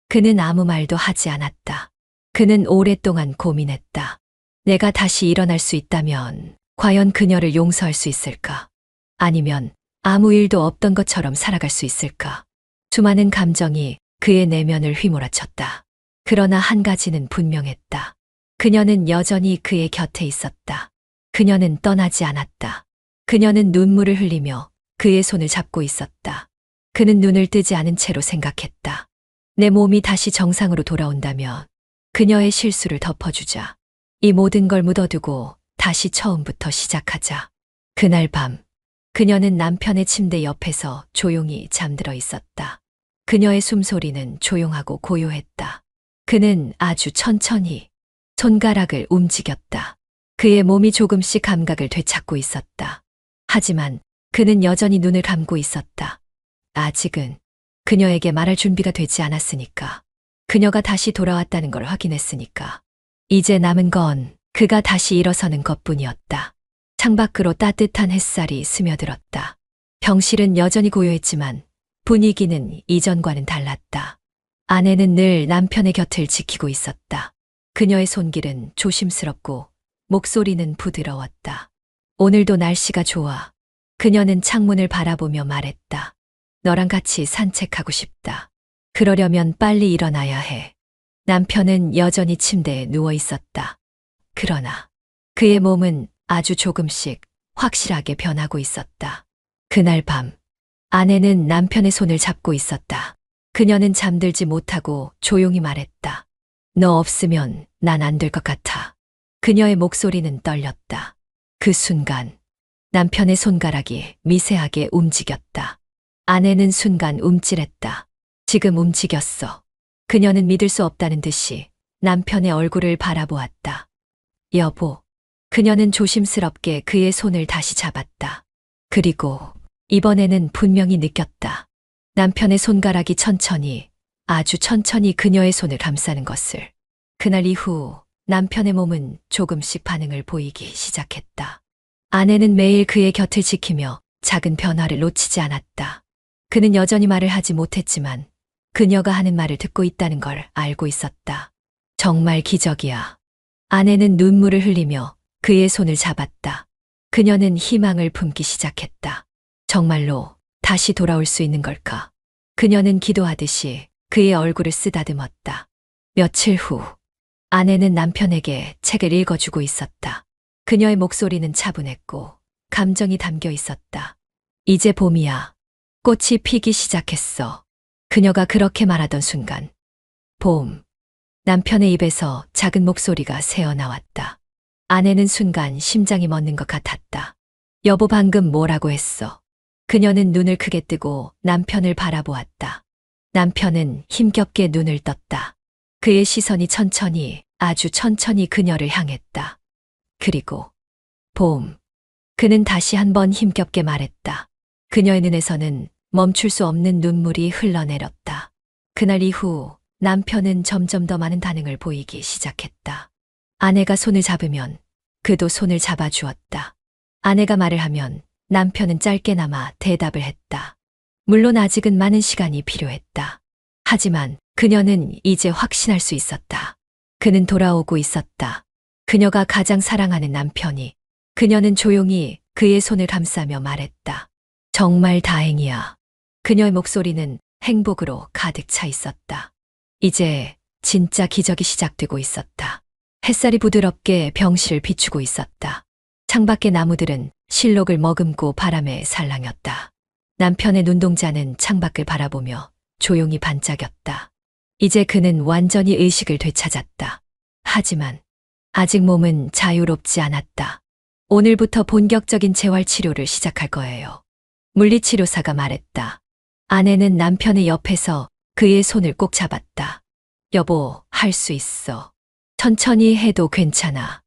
그는 아무 말도 하지 않았다. 그는 오랫동안 고민했다. 내가 다시 일어날 수 있다면 과연 그녀를 용서할 수 있을까? 아니면 아무 일도 없던 것처럼 살아갈 수 있을까? 수많은 감정이 그의 내면을 휘몰아쳤다. 그러나 한 가지는 분명했다. 그녀는 여전히 그의 곁에 있었다. 그녀는 떠나지 않았다. 그녀는 눈물을 흘리며 그의 손을 잡고 있었다. 그는 눈을 뜨지 않은 채로 생각했다. 내 몸이 다시 정상으로 돌아온다면 그녀의 실수를 덮어주자. 이 모든 걸 묻어두고 다시 처음부터 시작하자. 그날 밤, 그녀는 남편의 침대 옆에서 조용히 잠들어 있었다. 그녀의 숨소리는 조용하고 고요했다. 그는 아주 천천히 손가락을 움직였다. 그의 몸이 조금씩 감각을 되찾고 있었다. 하지만 그는 여전히 눈을 감고 있었다. 아직은 그녀에게 말할 준비가 되지 않았으니까. 그녀가 다시 돌아왔다는 걸 확인했으니까. 이제 남은 건 그가 다시 일어서는 것뿐이었다. 창밖으로 따뜻한 햇살이 스며들었다. 병실은 여전히 고요했지만 분위기는 이전과는 달랐다. 아내는 늘 남편의 곁을 지키고 있었다. 그녀의 손길은 조심스럽고 목소리는 부드러웠다. 오늘도 날씨가 좋아. 그녀는 창문을 바라보며 말했다. 너랑 같이 산책하고 싶다. 그러려면 빨리 일어나야 해. 남편은 여전히 침대에 누워 있었다. 그러나 그의 몸은 아주 조금씩 확실하게 변하고 있었다. 그날 밤, 아내는 남편의 손을 잡고 있었다. 그녀는 잠들지 못하고 조용히 말했다. 너 없으면 난 안 될 것 같아. 그녀의 목소리는 떨렸다. 그 순간 남편의 손가락이 미세하게 움직였다. 아내는 순간 움찔했다. 지금 움직였어. 그녀는 믿을 수 없다는 듯이 남편의 얼굴을 바라보았다. 여보. 그녀는 조심스럽게 그의 손을 다시 잡았다. 그리고 이번에는 분명히 느꼈다. 남편의 손가락이 천천히, 아주 천천히 그녀의 손을 감싸는 것을. 그날 이후 남편의 몸은 조금씩 반응을 보이기 시작했다. 아내는 매일 그의 곁을 지키며 작은 변화를 놓치지 않았다. 그는 여전히 말을 하지 못했지만 그녀가 하는 말을 듣고 있다는 걸 알고 있었다. 정말 기적이야. 아내는 눈물을 흘리며 그의 손을 잡았다. 그녀는 희망을 품기 시작했다. 정말로 다시 돌아올 수 있는 걸까? 그녀는 기도하듯이 그의 얼굴을 쓰다듬었다. 며칠 후, 아내는 남편에게 책을 읽어주고 있었다. 그녀의 목소리는 차분했고 감정이 담겨 있었다. 이제 봄이야. 꽃이 피기 시작했어. 그녀가 그렇게 말하던 순간, 봄. 남편의 입에서 작은 목소리가 새어나왔다. 아내는 순간 심장이 멎는 것 같았다. 여보 방금 뭐라고 했어? 그녀는 눈을 크게 뜨고 남편을 바라보았다. 남편은 힘겹게 눈을 떴다. 그의 시선이 천천히, 아주 천천히 그녀를 향했다. 그리고 봄. 그는 다시 한번 힘겹게 말했다. 그녀의 눈에서는 멈출 수 없는 눈물이 흘러내렸다. 그날 이후 남편은 점점 더 많은 반응을 보이기 시작했다. 아내가 손을 잡으면 그도 손을 잡아주었다. 아내가 말을 하면 남편은 짧게나마 대답을 했다. 물론 아직은 많은 시간이 필요했다. 하지만 그녀는 이제 확신할 수 있었다. 그는 돌아오고 있었다. 그녀가 가장 사랑하는 남편이. 그녀는 조용히 그의 손을 감싸며 말했다. 정말 다행이야. 그녀의 목소리는 행복으로 가득 차 있었다. 이제 진짜 기적이 시작되고 있었다. 햇살이 부드럽게 병실을 비추고 있었다. 창밖의 나무들은 실록을 머금고 바람에 살랑였다. 남편의 눈동자는 창밖을 바라보며 조용히 반짝였다. 이제 그는 완전히 의식을 되찾았다. 하지만 아직 몸은 자유롭지 않았다. 오늘부터 본격적인 재활치료를 시작할 거예요. 물리치료사가 말했다. 아내는 남편의 옆에서 그의 손을 꼭 잡았다. 여보, 할 수 있어. 천천히 해도 괜찮아.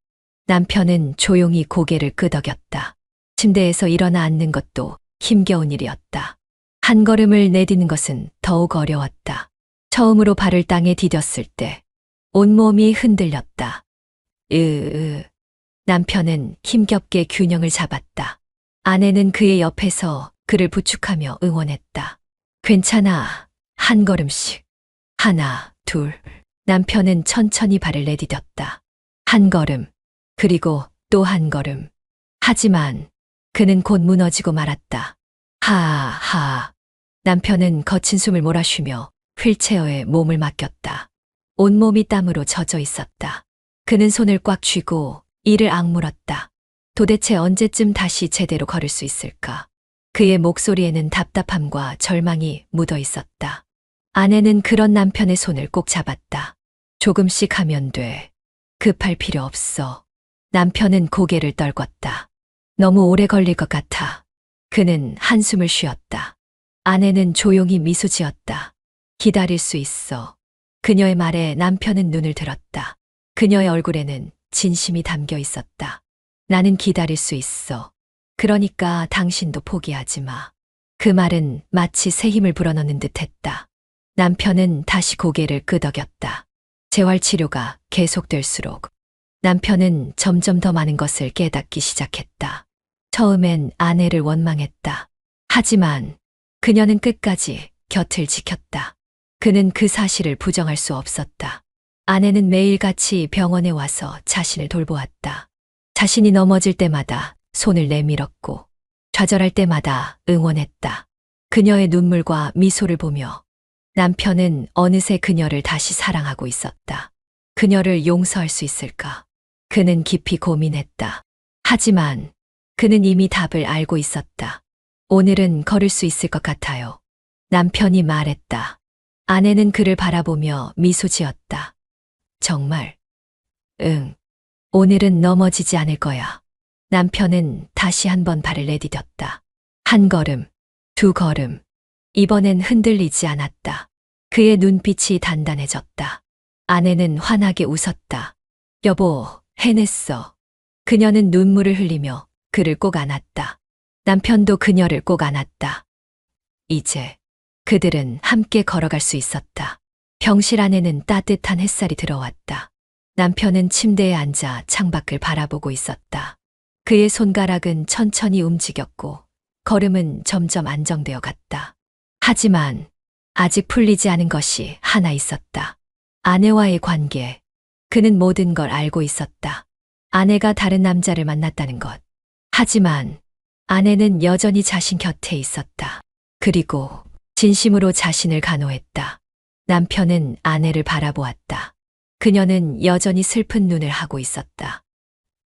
남편은 조용히 고개를 끄덕였다. 침대에서 일어나 앉는 것도 힘겨운 일이었다. 한 걸음을 내딛는 것은 더욱 어려웠다. 처음으로 발을 땅에 디뎠을 때 온몸이 흔들렸다. 남편은 힘겹게 균형을 잡았다. 아내는 그의 옆에서 그를 부축하며 응원했다. 괜찮아. 한 걸음씩. 하나, 둘. 남편은 천천히 발을 내디뎠다. 한 걸음. 그리고 또 한 걸음. 하지만 그는 곧 무너지고 말았다. 하하. 남편은 거친 숨을 몰아쉬며 휠체어에 몸을 맡겼다. 온몸이 땀으로 젖어 있었다. 그는 손을 꽉 쥐고 이를 악물었다. 도대체 언제쯤 다시 제대로 걸을 수 있을까? 그의 목소리에는 답답함과 절망이 묻어 있었다. 아내는 그런 남편의 손을 꼭 잡았다. 조금씩 하면 돼. 급할 필요 없어. 남편은 고개를 떨궜다. 너무 오래 걸릴 것 같아. 그는 한숨을 쉬었다. 아내는 조용히 미소 지었다. 기다릴 수 있어. 그녀의 말에 남편은 눈을 들었다. 그녀의 얼굴에는 진심이 담겨 있었다. 나는 기다릴 수 있어. 그러니까 당신도 포기하지 마. 그 말은 마치 새 힘을 불어넣는 듯 했다. 남편은 다시 고개를 끄덕였다. 재활치료가 계속될수록 남편은 점점 더 많은 것을 깨닫기 시작했다. 처음엔 아내를 원망했다. 하지만 그녀는 끝까지 곁을 지켰다. 그는 그 사실을 부정할 수 없었다. 아내는 매일같이 병원에 와서 자신을 돌보았다. 자신이 넘어질 때마다 손을 내밀었고 좌절할 때마다 응원했다. 그녀의 눈물과 미소를 보며 남편은 어느새 그녀를 다시 사랑하고 있었다. 그녀를 용서할 수 있을까? 그는 깊이 고민했다. 하지만 그는 이미 답을 알고 있었다. 오늘은 걸을 수 있을 것 같아요. 남편이 말했다. 아내는 그를 바라보며 미소 지었다. 정말? 응. 오늘은 넘어지지 않을 거야. 남편은 다시 한번 발을 내디뎠다. 한 걸음, 두 걸음. 이번엔 흔들리지 않았다. 그의 눈빛이 단단해졌다. 아내는 환하게 웃었다. 여보, 해냈어. 그녀는 눈물을 흘리며 그를 꼭 안았다. 남편도 그녀를 꼭 안았다. 이제 그들은 함께 걸어갈 수 있었다. 병실 안에는 따뜻한 햇살이 들어왔다. 남편은 침대에 앉아 창밖을 바라보고 있었다. 그의 손가락은 천천히 움직였고 걸음은 점점 안정되어 갔다. 하지만 아직 풀리지 않은 것이 하나 있었다. 아내와의 관계. 그는 모든 걸 알고 있었다. 아내가 다른 남자를 만났다는 것. 하지만 아내는 여전히 자신 곁에 있었다. 그리고 진심으로 자신을 간호했다. 남편은 아내를 바라보았다. 그녀는 여전히 슬픈 눈을 하고 있었다.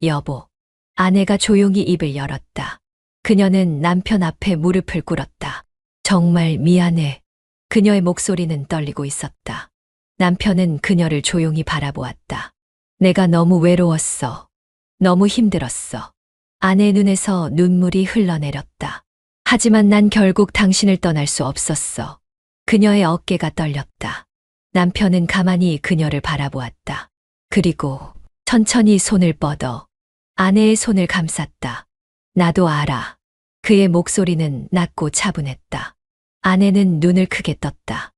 여보. 아내가 조용히 입을 열었다. 그녀는 남편 앞에 무릎을 꿇었다. 정말 미안해. 그녀의 목소리는 떨리고 있었다. 남편은 그녀를 조용히 바라보았다. 내가 너무 외로웠어. 너무 힘들었어. 아내의 눈에서 눈물이 흘러내렸다. 하지만 난 결국 당신을 떠날 수 없었어. 그녀의 어깨가 떨렸다. 남편은 가만히 그녀를 바라보았다. 그리고 천천히 손을 뻗어 아내의 손을 감쌌다. 나도 알아. 그의 목소리는 낮고 차분했다. 아내는 눈을 크게 떴다.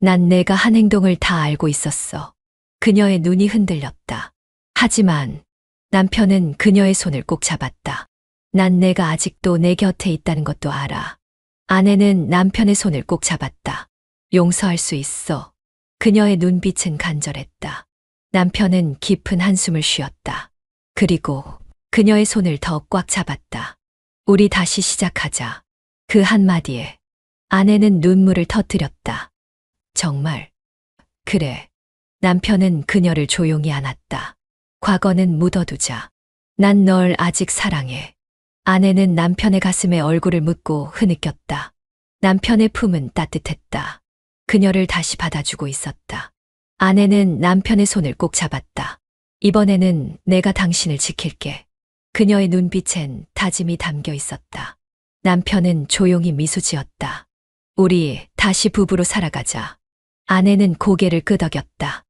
난 내가 한 행동을 다 알고 있었어. 그녀의 눈이 흔들렸다. 하지만 남편은 그녀의 손을 꼭 잡았다. 난 내가 아직도 내 곁에 있다는 것도 알아. 아내는 남편의 손을 꼭 잡았다. 용서할 수 있어. 그녀의 눈빛은 간절했다. 남편은 깊은 한숨을 쉬었다. 그리고 그녀의 손을 더 꽉 잡았다. 우리 다시 시작하자. 그 한마디에 아내는 눈물을 터뜨렸다. 정말. 그래. 남편은 그녀를 조용히 안았다. 과거는 묻어두자. 난 널 아직 사랑해. 아내는 남편의 가슴에 얼굴을 묻고 흐느꼈다. 남편의 품은 따뜻했다. 그녀를 다시 받아주고 있었다. 아내는 남편의 손을 꼭 잡았다. 이번에는 내가 당신을 지킬게. 그녀의 눈빛엔 다짐이 담겨 있었다. 남편은 조용히 미소 지었다. 우리 다시 부부로 살아가자. 아내는 고개를 끄덕였다.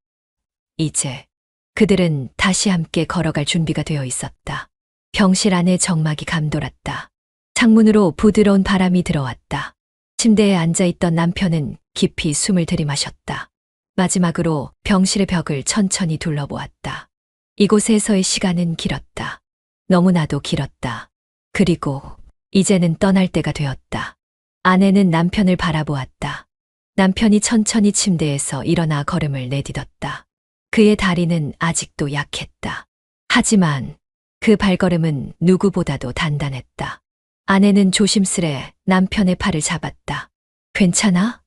이제 그들은 다시 함께 걸어갈 준비가 되어 있었다. 병실 안에 정막이 감돌았다. 창문으로 부드러운 바람이 들어왔다. 침대에 앉아있던 남편은 깊이 숨을 들이마셨다. 마지막으로 병실의 벽을 천천히 둘러보았다. 이곳에서의 시간은 길었다. 너무나도 길었다. 그리고 이제는 떠날 때가 되었다. 아내는 남편을 바라보았다. 남편이 천천히 침대에서 일어나 걸음을 내딛었다. 그의 다리는 아직도 약했다. 하지만 그 발걸음은 누구보다도 단단했다. 아내는 조심스레 남편의 팔을 잡았다. 괜찮아?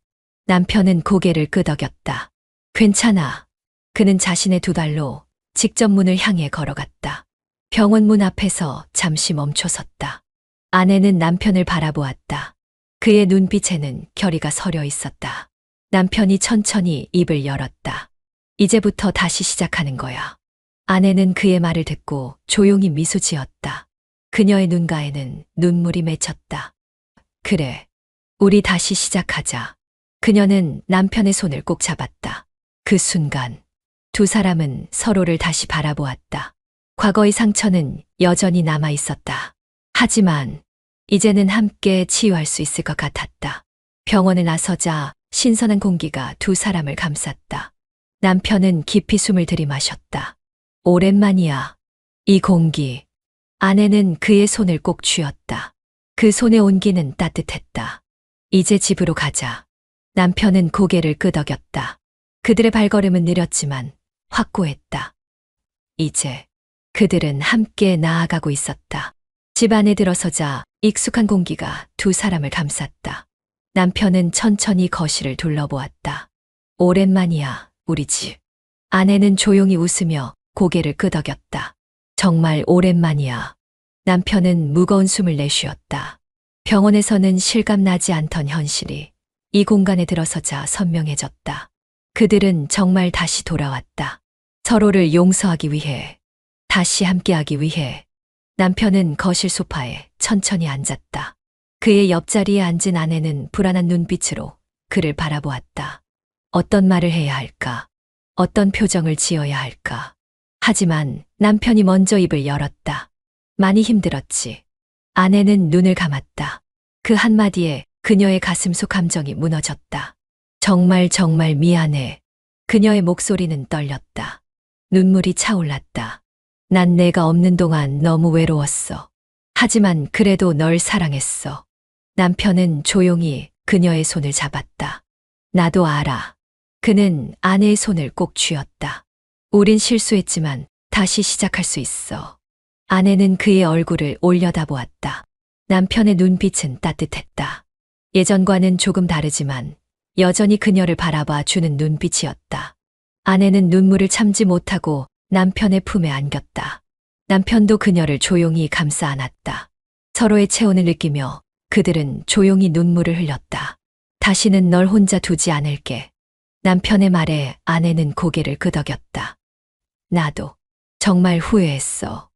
남편은 고개를 끄덕였다. 괜찮아. 그는 자신의 두 발로 직접 문을 향해 걸어갔다. 병원 문 앞에서 잠시 멈춰섰다. 아내는 남편을 바라보았다. 그의 눈빛에는 결의가 서려 있었다. 남편이 천천히 입을 열었다. 이제부터 다시 시작하는 거야. 아내는 그의 말을 듣고 조용히 미소 지었다. 그녀의 눈가에는 눈물이 맺혔다. 그래. 우리 다시 시작하자. 그녀는 남편의 손을 꼭 잡았다. 그 순간 두 사람은 서로를 다시 바라보았다. 과거의 상처는 여전히 남아 있었다. 하지만 이제는 함께 치유할 수 있을 것 같았다. 병원에 나서자 신선한 공기가 두 사람을 감쌌다. 남편은 깊이 숨을 들이마셨다. 오랜만이야. 이 공기. 아내는 그의 손을 꼭 쥐었다. 그 손의 온기는 따뜻했다. 이제 집으로 가자. 남편은 고개를 끄덕였다. 그들의 발걸음은 느렸지만 확고했다. 이제 그들은 함께 나아가고 있었다. 집 안에 들어서자 익숙한 공기가 두 사람을 감쌌다. 남편은 천천히 거실을 둘러보았다. 오랜만이야, 우리 집. 아내는 조용히 웃으며 고개를 끄덕였다. 정말 오랜만이야. 남편은 무거운 숨을 내쉬었다. 병원에서는 실감나지 않던 현실이 이 공간에 들어서자 선명해졌다. 그들은 정말 다시 돌아왔다. 서로를 용서하기 위해, 다시 함께하기 위해. 남편은 거실 소파에 천천히 앉았다. 그의 옆자리에 앉은 아내는 불안한 눈빛으로 그를 바라보았다. 어떤 말을 해야 할까? 어떤 표정을 지어야 할까? 하지만 남편이 먼저 입을 열었다. 많이 힘들었지. 아내는 눈을 감았다. 그 한마디에 그녀의 가슴속 감정이 무너졌다. 정말 미안해. 그녀의 목소리는 떨렸다. 눈물이 차올랐다. 난 내가 없는 동안 너무 외로웠어. 하지만 그래도 널 사랑했어. 남편은 조용히 그녀의 손을 잡았다. 나도 알아. 그는 아내의 손을 꼭 쥐었다. 우린 실수했지만 다시 시작할 수 있어. 아내는 그의 얼굴을 올려다보았다. 남편의 눈빛은 따뜻했다. 예전과는 조금 다르지만 여전히 그녀를 바라봐 주는 눈빛이었다. 아내는 눈물을 참지 못하고 남편의 품에 안겼다. 남편도 그녀를 조용히 감싸 안았다. 서로의 체온을 느끼며 그들은 조용히 눈물을 흘렸다. 다시는 널 혼자 두지 않을게. 남편의 말에 아내는 고개를 끄덕였다. 나도 정말 후회했어.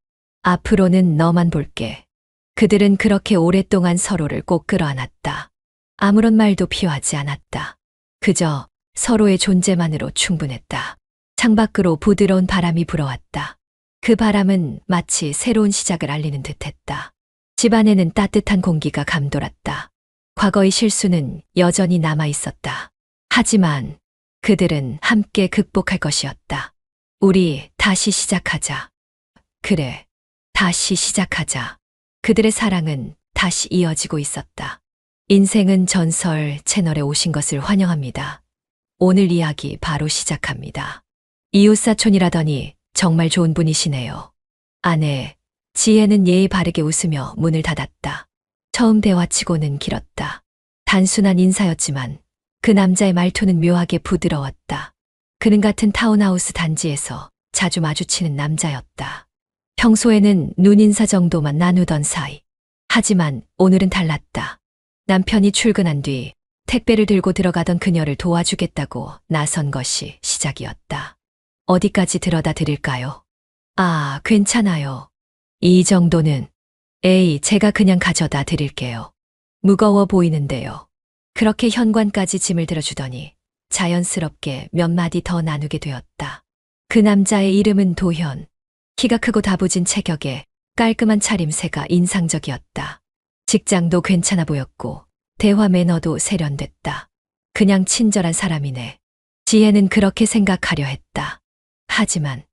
앞으로는 너만 볼게. 그들은 그렇게 오랫동안 서로를 꼭 끌어안았다. 아무런 말도 필요하지 않았다. 그저 서로의 존재만으로 충분했다. 창밖으로 부드러운 바람이 불어왔다. 그 바람은 마치 새로운 시작을 알리는 듯했다. 집안에는 따뜻한 공기가 감돌았다. 과거의 실수는 여전히 남아 있었다. 하지만 그들은 함께 극복할 것이었다. 우리 다시 시작하자. 그래. 다시 시작하자. 그들의 사랑은 다시 이어지고 있었다. 인생은 전설 채널에 오신 것을 환영합니다. 오늘 이야기 바로 시작합니다. 이웃사촌이라더니 정말 좋은 분이시네요. 아내, 지혜는 예의 바르게 웃으며 문을 닫았다. 처음 대화치고는 길었다. 단순한 인사였지만 그 남자의 말투는 묘하게 부드러웠다. 그는 같은 타운하우스 단지에서 자주 마주치는 남자였다. 평소에는 눈인사 정도만 나누던 사이. 하지만 오늘은 달랐다. 남편이 출근한 뒤 택배를 들고 들어가던 그녀를 도와주겠다고 나선 것이 시작이었다. 어디까지 들여다 드릴까요? 아, 괜찮아요. 이 정도는. 에이, 제가 그냥 가져다 드릴게요. 무거워 보이는데요. 그렇게 현관까지 짐을 들어주더니 자연스럽게 몇 마디 더 나누게 되었다. 그 남자의 이름은 도현. 키가 크고 다부진 체격에 깔끔한 차림새가 인상적이었다. 직장도 괜찮아 보였고 대화 매너도 세련됐다. 그냥 친절한 사람이네. 지혜는 그렇게 생각하려 했다. 하지만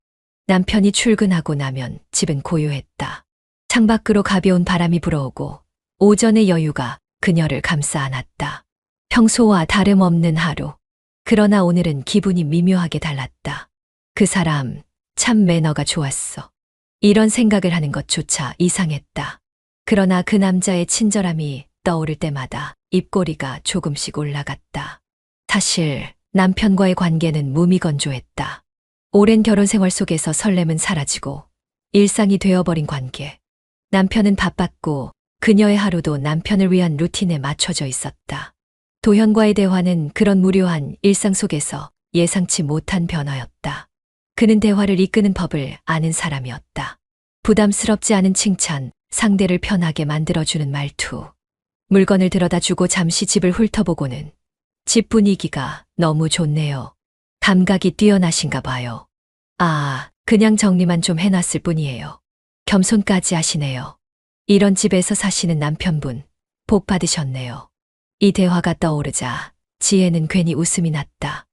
남편이 출근하고 나면 집은 고요했다. 창밖으로 가벼운 바람이 불어오고 오전의 여유가 그녀를 감싸 안았다. 평소와 다름없는 하루. 그러나 오늘은 기분이 미묘하게 달랐다. 그 사람 참 매너가 좋았어. 이런 생각을 하는 것조차 이상했다. 그러나 그 남자의 친절함이 떠오를 때마다 입꼬리가 조금씩 올라갔다. 사실 남편과의 관계는 무미건조했다. 오랜 결혼 생활 속에서 설렘은 사라지고 일상이 되어버린 관계. 남편은 바빴고 그녀의 하루도 남편을 위한 루틴에 맞춰져 있었다. 도현과의 대화는 그런 무료한 일상 속에서 예상치 못한 변화였다. 그는 대화를 이끄는 법을 아는 사람이었다. 부담스럽지 않은 칭찬, 상대를 편하게 만들어주는 말투. 물건을 들여다 주고 잠시 집을 훑어보고는 집 분위기가 너무 좋네요. 감각이 뛰어나신가 봐요. 아, 그냥 정리만 좀 해놨을 뿐이에요. 겸손까지 하시네요. 이런 집에서 사시는 남편분, 복 받으셨네요. 이 대화가 떠오르자 지혜는 괜히 웃음이 났다.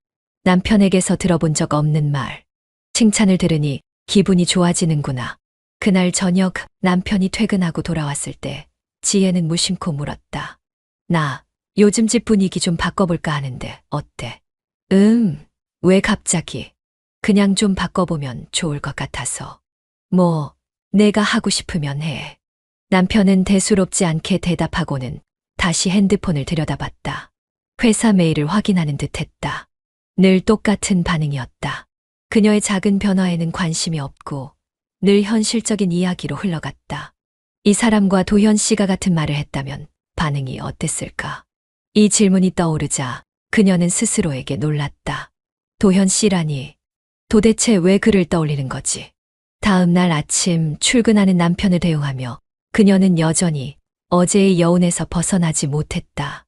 남편에게서 들어본 적 없는 말. 칭찬을 들으니 기분이 좋아지는구나. 그날 저녁 남편이 퇴근하고 돌아왔을 때 지혜는 무심코 물었다. 나 요즘 집 분위기 좀 바꿔볼까 하는데 어때? 왜 갑자기? 그냥 좀 바꿔보면 좋을 것 같아서. 뭐, 내가 하고 싶으면 해. 남편은 대수롭지 않게 대답하고는 다시 핸드폰을 들여다봤다. 회사 메일을 확인하는 듯했다. 늘 똑같은 반응이었다. 그녀의 작은 변화에는 관심이 없고 늘 현실적인 이야기로 흘러갔다. 이 사람과 도현 씨가 같은 말을 했다면 반응이 어땠을까? 이 질문이 떠오르자 그녀는 스스로에게 놀랐다. 도현 씨라니 도대체 왜 그를 떠올리는 거지? 다음 날 아침 출근하는 남편을 대응하며 그녀는 여전히 어제의 여운에서 벗어나지 못했다.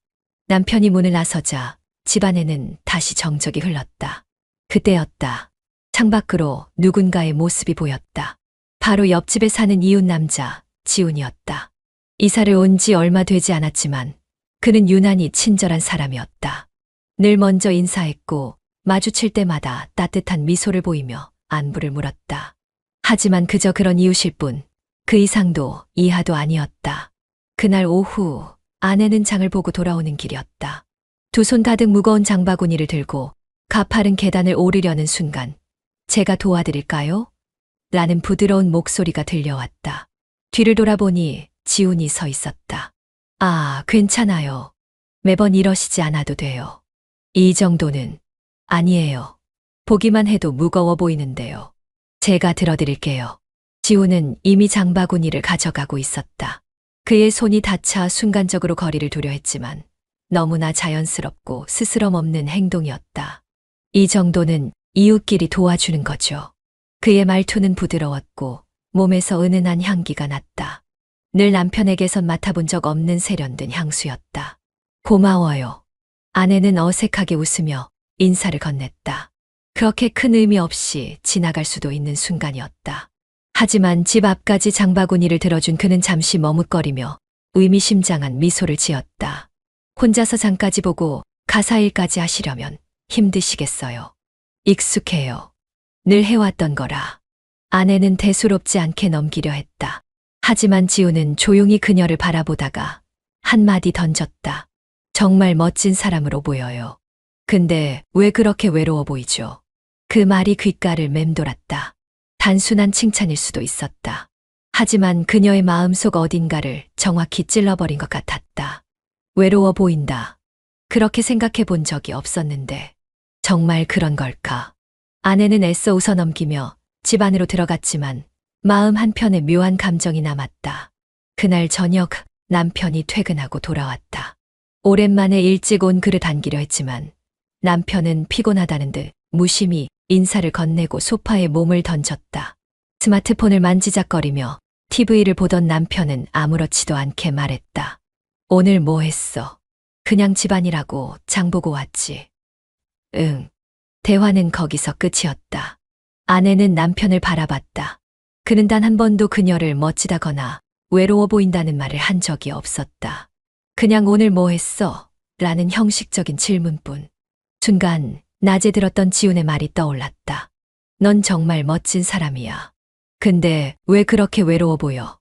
남편이 문을 나서자 집안에는 다시 정적이 흘렀다. 그때였다. 창밖으로 누군가의 모습이 보였다. 바로 옆집에 사는 이웃 남자 지훈이었다. 이사를 온 지 얼마 되지 않았지만 그는 유난히 친절한 사람이었다. 늘 먼저 인사했고 마주칠 때마다 따뜻한 미소를 보이며 안부를 물었다. 하지만 그저 그런 이웃일 뿐 그 이상도 이하도 아니었다. 그날 오후 아내는 장을 보고 돌아오는 길이었다. 두 손 가득 무거운 장바구니를 들고 가파른 계단을 오르려는 순간 제가 도와드릴까요? 라는 부드러운 목소리가 들려왔다. 뒤를 돌아보니 지훈이 서 있었다. 아, 괜찮아요. 매번 이러시지 않아도 돼요. 이 정도는 아니에요. 보기만 해도 무거워 보이는데요. 제가 들어드릴게요. 지훈은 이미 장바구니를 가져가고 있었다. 그의 손이 닿자 순간적으로 거리를 두려 했지만 너무나 자연스럽고 스스럼 없는 행동이었다. 이 정도는 이웃끼리 도와주는 거죠. 그의 말투는 부드러웠고 몸에서 은은한 향기가 났다. 늘 남편에게선 맡아본 적 없는 세련된 향수였다. 고마워요. 아내는 어색하게 웃으며 인사를 건넸다. 그렇게 큰 의미 없이 지나갈 수도 있는 순간이었다. 하지만 집 앞까지 장바구니를 들어준 그는 잠시 머뭇거리며 의미심장한 미소를 지었다. 혼자서 장까지 보고 가사일까지 하시려면 힘드시겠어요. 익숙해요. 늘 해왔던 거라. 아내는 대수롭지 않게 넘기려 했다. 하지만 지우는 조용히 그녀를 바라보다가 한마디 던졌다. 정말 멋진 사람으로 보여요. 근데 왜 그렇게 외로워 보이죠? 그 말이 귓가를 맴돌았다. 단순한 칭찬일 수도 있었다. 하지만 그녀의 마음속 어딘가를 정확히 찔러버린 것 같았다. 외로워 보인다. 그렇게 생각해 본 적이 없었는데 정말 그런 걸까? 아내는 애써 웃어넘기며 집 안으로 들어갔지만 마음 한편에 묘한 감정이 남았다. 그날 저녁 남편이 퇴근하고 돌아왔다. 오랜만에 일찍 온 그를 안기려 했지만 남편은 피곤하다는 듯 무심히 인사를 건네고 소파에 몸을 던졌다. 스마트폰을 만지작거리며 TV를 보던 남편은 아무렇지도 않게 말했다. 오늘 뭐 했어? 그냥 집안이라고 장 보고 왔지. 응. 대화는 거기서 끝이었다. 아내는 남편을 바라봤다. 그는 단 한 번도 그녀를 멋지다거나 외로워 보인다는 말을 한 적이 없었다. 그냥 오늘 뭐 했어? 라는 형식적인 질문뿐. 순간 낮에 들었던 지훈의 말이 떠올랐다. 넌 정말 멋진 사람이야. 근데 왜 그렇게 외로워 보여?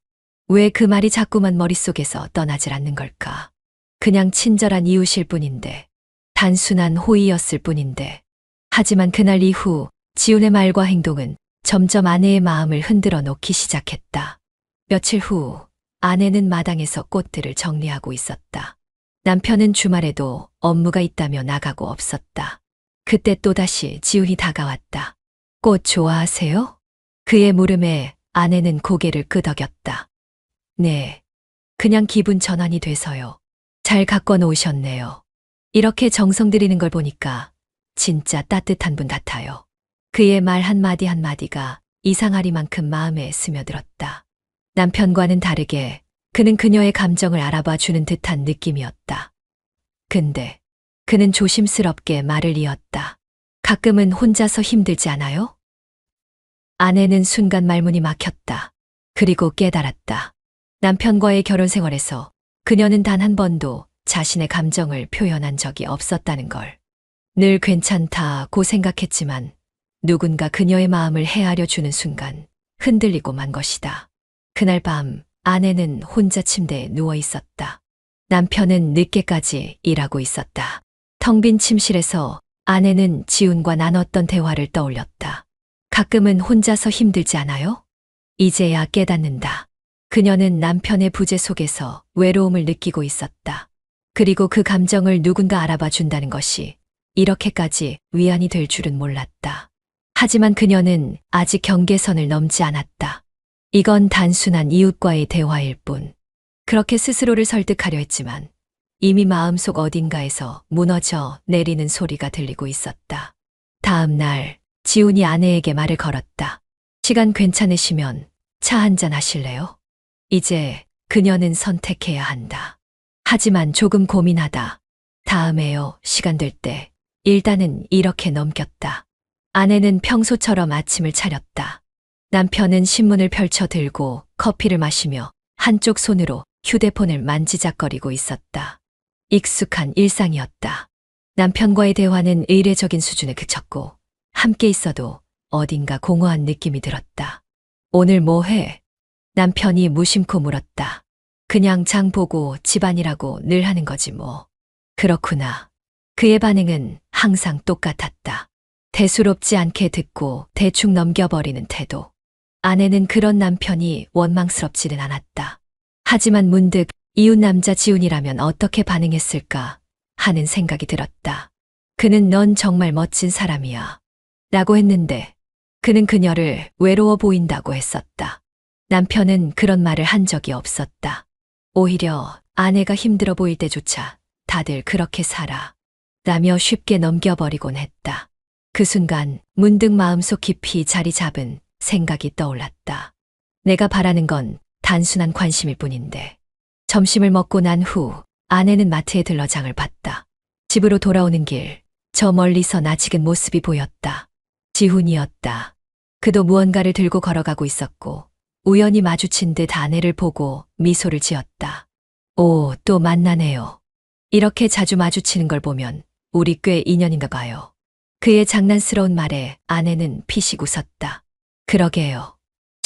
왜 그 말이 자꾸만 머릿속에서 떠나질 않는 걸까? 그냥 친절한 이웃일 뿐인데, 단순한 호의였을 뿐인데. 하지만 그날 이후 지훈의 말과 행동은 점점 아내의 마음을 흔들어 놓기 시작했다. 며칠 후 아내는 마당에서 꽃들을 정리하고 있었다. 남편은 주말에도 업무가 있다며 나가고 없었다. 그때 또다시 지훈이 다가왔다. 꽃 좋아하세요? 그의 물음에 아내는 고개를 끄덕였다. 네, 그냥 기분 전환이 돼서요. 잘 갖고 놓으셨네요. 이렇게 정성 들이는 걸 보니까 진짜 따뜻한 분 같아요. 그의 말 한마디 한마디가 이상하리만큼 마음에 스며들었다. 남편과는 다르게 그는 그녀의 감정을 알아봐 주는 듯한 느낌이었다. 근데 그는 조심스럽게 말을 이었다. 가끔은 혼자서 힘들지 않아요? 아내는 순간 말문이 막혔다. 그리고 깨달았다. 남편과의 결혼 생활에서 그녀는 단 한 번도 자신의 감정을 표현한 적이 없었다는 걸. 늘 괜찮다고 생각했지만 누군가 그녀의 마음을 헤아려 주는 순간 흔들리고 만 것이다. 그날 밤 아내는 혼자 침대에 누워 있었다. 남편은 늦게까지 일하고 있었다. 텅 빈 침실에서 아내는 지훈과 나눴던 대화를 떠올렸다. 가끔은 혼자서 힘들지 않아요? 이제야 깨닫는다. 그녀는 남편의 부재 속에서 외로움을 느끼고 있었다. 그리고 그 감정을 누군가 알아봐 준다는 것이 이렇게까지 위안이 될 줄은 몰랐다. 하지만 그녀는 아직 경계선을 넘지 않았다. 이건 단순한 이웃과의 대화일 뿐. 그렇게 스스로를 설득하려 했지만 이미 마음속 어딘가에서 무너져 내리는 소리가 들리고 있었다. 다음 날 지훈이 아내에게 말을 걸었다. 시간 괜찮으시면 차 한잔 하실래요? 이제 그녀는 선택해야 한다. 하지만 조금 고민하다. 다음에요, 시간 될 때. 일단은 이렇게 넘겼다. 아내는 평소처럼 아침을 차렸다. 남편은 신문을 펼쳐 들고 커피를 마시며 한쪽 손으로 휴대폰을 만지작거리고 있었다. 익숙한 일상이었다. 남편과의 대화는 의례적인 수준에 그쳤고 함께 있어도 어딘가 공허한 느낌이 들었다. 오늘 뭐 해? 남편이 무심코 물었다. 그냥 장 보고 집안이라고 늘 하는 거지 뭐. 그렇구나. 그의 반응은 항상 똑같았다. 대수롭지 않게 듣고 대충 넘겨버리는 태도. 아내는 그런 남편이 원망스럽지는 않았다. 하지만 문득 이웃 남자 지훈이라면 어떻게 반응했을까 하는 생각이 들었다. 그는 넌 정말 멋진 사람이야. 라고 했는데 그는 그녀를 외로워 보인다고 했었다. 남편은 그런 말을 한 적이 없었다. 오히려 아내가 힘들어 보일 때조차 다들 그렇게 살아. 라며 쉽게 넘겨버리곤 했다. 그 순간 문득 마음속 깊이 자리 잡은 생각이 떠올랐다. 내가 바라는 건 단순한 관심일 뿐인데. 점심을 먹고 난 후 아내는 마트에 들러 장을 봤다. 집으로 돌아오는 길, 저 멀리서 낯익은 모습이 보였다. 지훈이었다. 그도 무언가를 들고 걸어가고 있었고 우연히 마주친 듯 아내를 보고 미소를 지었다. 오, 또 만나네요. 이렇게 자주 마주치는 걸 보면 우리 꽤 인연인가 봐요. 그의 장난스러운 말에 아내는 피식 웃었다. 그러게요.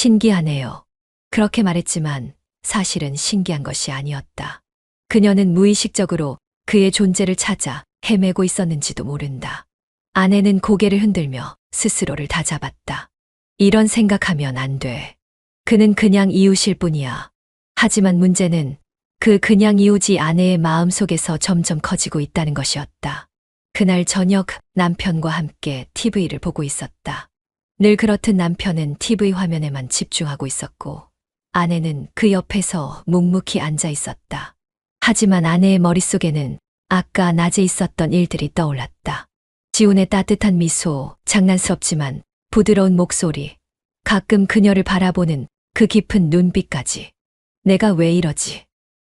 신기하네요. 그렇게 말했지만 사실은 신기한 것이 아니었다. 그녀는 무의식적으로 그의 존재를 찾아 헤매고 있었는지도 모른다. 아내는 고개를 흔들며 스스로를 다잡았다. 이런 생각하면 안 돼. 그는 그냥 이웃일 뿐이야. 하지만 문제는 그 그냥 이웃이 아내의 마음속에서 점점 커지고 있다는 것이었다. 그날 저녁 남편과 함께 TV를 보고 있었다. 늘 그렇듯 남편은 TV 화면에만 집중하고 있었고 아내는 그 옆에서 묵묵히 앉아 있었다. 하지만 아내의 머릿속에는 아까 낮에 있었던 일들이 떠올랐다. 지훈의 따뜻한 미소, 장난스럽지만 부드러운 목소리, 가끔 그녀를 바라보는 그 깊은 눈빛까지. 내가 왜 이러지?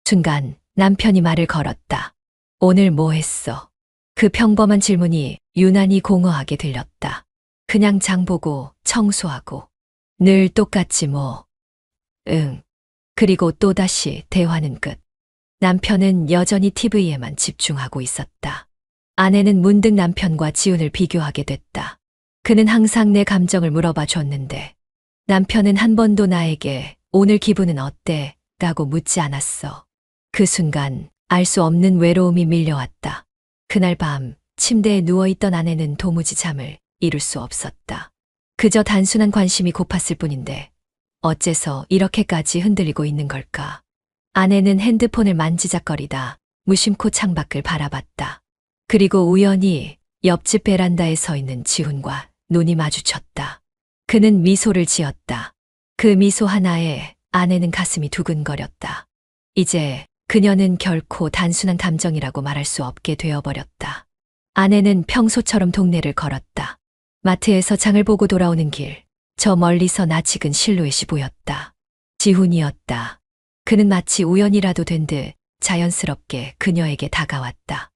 순간 남편이 말을 걸었다. 오늘 뭐 했어? 그 평범한 질문이 유난히 공허하게 들렸다. 그냥 장 보고 청소하고. 늘 똑같지 뭐. 응. 그리고 또다시 대화는 끝. 남편은 여전히 TV에만 집중하고 있었다. 아내는 문득 남편과 지훈을 비교하게 됐다. 그는 항상 내 감정을 물어봐 줬는데 남편은 한 번도 나에게 오늘 기분은 어때? 라고 묻지 않았어. 그 순간 알 수 없는 외로움이 밀려왔다. 그날 밤 침대에 누워있던 아내는 도무지 잠을 이룰 수 없었다. 그저 단순한 관심이 고팠을 뿐인데 어째서 이렇게까지 흔들리고 있는 걸까? 아내는 핸드폰을 만지작거리다 무심코 창밖을 바라봤다. 그리고 우연히 옆집 베란다에 서 있는 지훈과 눈이 마주쳤다. 그는 미소를 지었다. 그 미소 하나에 아내는 가슴이 두근거렸다. 이제 그녀는 결코 단순한 감정이라고 말할 수 없게 되어버렸다. 아내는 평소처럼 동네를 걸었다. 마트에서 장을 보고 돌아오는 길, 저 멀리서 낯익은 실루엣이 보였다. 지훈이었다. 그는 마치 우연이라도 된 듯 자연스럽게 그녀에게 다가왔다.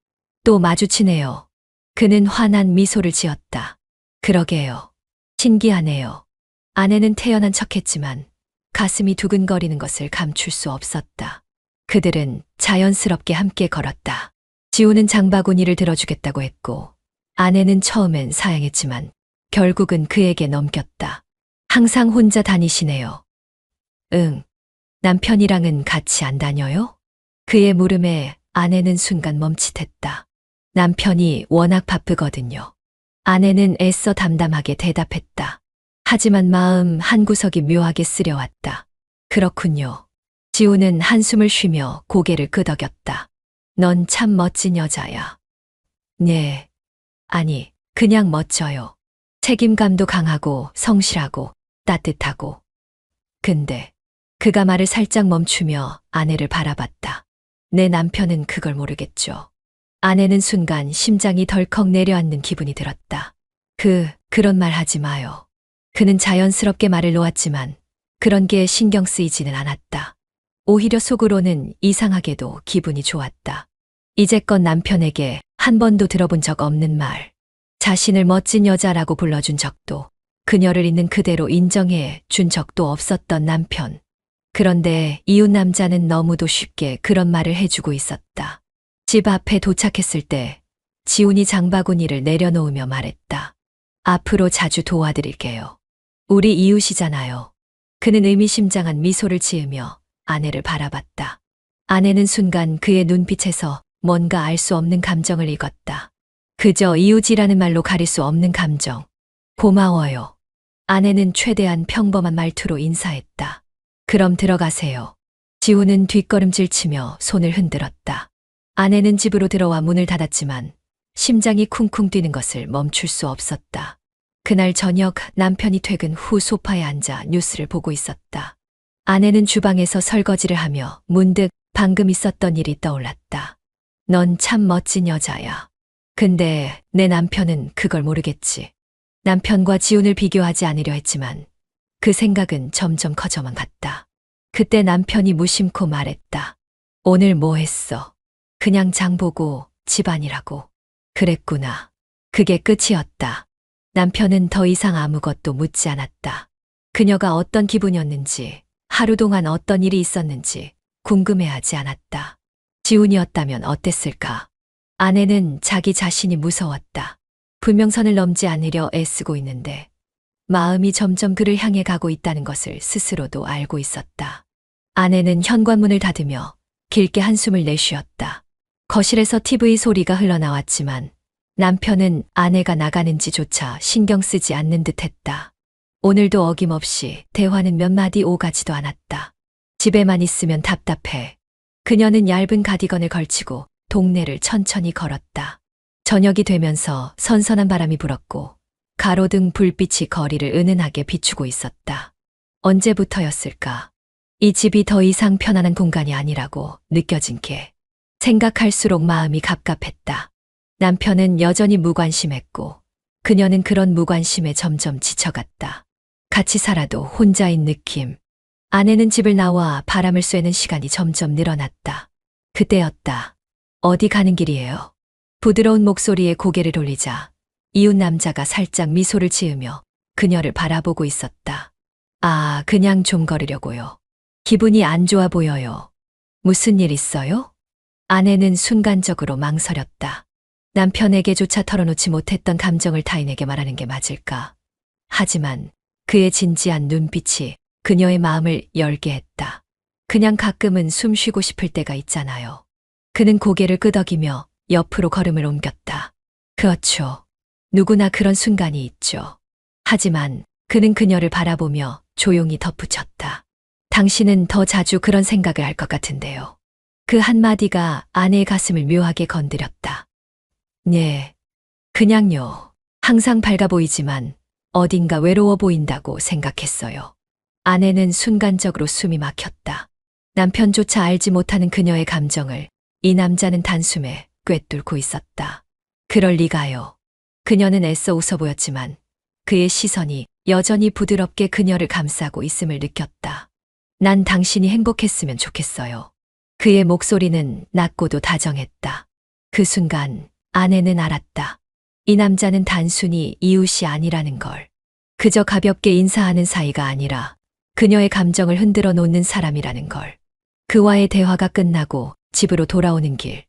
또 마주치네요. 그는 환한 미소를 지었다. 그러게요. 신기하네요. 아내는 태연한 척했지만 가슴이 두근거리는 것을 감출 수 없었다. 그들은 자연스럽게 함께 걸었다. 지훈은 장바구니를 들어주겠다고 했고 아내는 처음엔 사양했지만 결국은 그에게 넘겼다. 항상 혼자 다니시네요. 응. 남편이랑은 같이 안 다녀요? 그의 물음에 아내는 순간 멈칫했다. 남편이 워낙 바쁘거든요. 아내는 애써 담담하게 대답했다. 하지만 마음 한구석이 묘하게 쓰려왔다. 그렇군요. 지훈은 한숨을 쉬며 고개를 끄덕였다. 넌 참 멋진 여자야. 네. 아니, 그냥 멋져요. 책임감도 강하고 성실하고 따뜻하고. 근데 그가 말을 살짝 멈추며 아내를 바라봤다. 내 남편은 그걸 모르겠죠. 아내는 순간 심장이 덜컥 내려앉는 기분이 들었다. 그런 말 하지 마요. 그는 자연스럽게 말을 놓았지만 그런 게 신경 쓰이지는 않았다. 오히려 속으로는 이상하게도 기분이 좋았다. 이제껏 남편에게 한 번도 들어본 적 없는 말. 자신을 멋진 여자라고 불러준 적도, 그녀를 있는 그대로 인정해 준 적도 없었던 남편. 그런데 이웃 남자는 너무도 쉽게 그런 말을 해주고 있었다. 집 앞에 도착했을 때 지훈이 장바구니를 내려놓으며 말했다. 앞으로 자주 도와드릴게요. 우리 이웃이잖아요. 그는 의미심장한 미소를 지으며 아내를 바라봤다. 아내는 순간 그의 눈빛에서 뭔가 알 수 없는 감정을 읽었다. 그저 이웃이라는 말로 가릴 수 없는 감정. 고마워요. 아내는 최대한 평범한 말투로 인사했다. 그럼 들어가세요. 지훈은 뒷걸음질 치며 손을 흔들었다. 아내는 집으로 들어와 문을 닫았지만 심장이 쿵쿵 뛰는 것을 멈출 수 없었다. 그날 저녁 남편이 퇴근 후 소파에 앉아 뉴스를 보고 있었다. 아내는 주방에서 설거지를 하며 문득 방금 있었던 일이 떠올랐다. 넌 참 멋진 여자야. 근데 내 남편은 그걸 모르겠지. 남편과 지훈을 비교하지 않으려 했지만 그 생각은 점점 커져만 갔다. 그때 남편이 무심코 말했다. 오늘 뭐 했어? 그냥 장 보고 집안이라고. 그랬구나. 그게 끝이었다. 남편은 더 이상 아무것도 묻지 않았다. 그녀가 어떤 기분이었는지, 하루 동안 어떤 일이 있었는지 궁금해하지 않았다. 지훈이었다면 어땠을까? 아내는 자기 자신이 무서웠다. 불명선을 넘지 않으려 애쓰고 있는데 마음이 점점 그를 향해 가고 있다는 것을 스스로도 알고 있었다. 아내는 현관문을 닫으며 길게 한숨을 내쉬었다. 거실에서 TV 소리가 흘러나왔지만 남편은 아내가 나가는지조차 신경 쓰지 않는 듯 했다. 오늘도 어김없이 대화는 몇 마디 오가지도 않았다. 집에만 있으면 답답해. 그녀는 얇은 가디건을 걸치고 동네를 천천히 걸었다. 저녁이 되면서 선선한 바람이 불었고 가로등 불빛이 거리를 은은하게 비추고 있었다. 언제부터였을까? 이 집이 더 이상 편안한 공간이 아니라고 느껴진 게 생각할수록 마음이 갑갑했다. 남편은 여전히 무관심했고 그녀는 그런 무관심에 점점 지쳐갔다. 같이 살아도 혼자인 느낌. 아내는 집을 나와 바람을 쐬는 시간이 점점 늘어났다. 그때였다. 어디 가는 길이에요? 부드러운 목소리에 고개를 돌리자 이웃 남자가 살짝 미소를 지으며 그녀를 바라보고 있었다. 아, 그냥 좀 걸으려고요. 기분이 안 좋아 보여요. 무슨 일 있어요? 아내는 순간적으로 망설였다. 남편에게조차 털어놓지 못했던 감정을 타인에게 말하는 게 맞을까? 하지만 그의 진지한 눈빛이 그녀의 마음을 열게 했다. 그냥 가끔은 숨 쉬고 싶을 때가 있잖아요. 그는 고개를 끄덕이며 옆으로 걸음을 옮겼다. 그렇죠. 누구나 그런 순간이 있죠. 하지만 그는 그녀를 바라보며 조용히 덧붙였다. 당신은 더 자주 그런 생각을 할 것 같은데요. 그 한마디가 아내의 가슴을 묘하게 건드렸다. 네, 그냥요. 항상 밝아 보이지만 어딘가 외로워 보인다고 생각했어요. 아내는 순간적으로 숨이 막혔다. 남편조차 알지 못하는 그녀의 감정을 이 남자는 단숨에 꿰뚫고 있었다. 그럴 리가요. 그녀는 애써 웃어 보였지만 그의 시선이 여전히 부드럽게 그녀를 감싸고 있음을 느꼈다. 난 당신이 행복했으면 좋겠어요. 그의 목소리는 낮고도 다정했다. 그 순간 아내는 알았다. 이 남자는 단순히 이웃이 아니라는 걸. 그저 가볍게 인사하는 사이가 아니라 그녀의 감정을 흔들어 놓는 사람이라는 걸. 그와의 대화가 끝나고 집으로 돌아오는 길.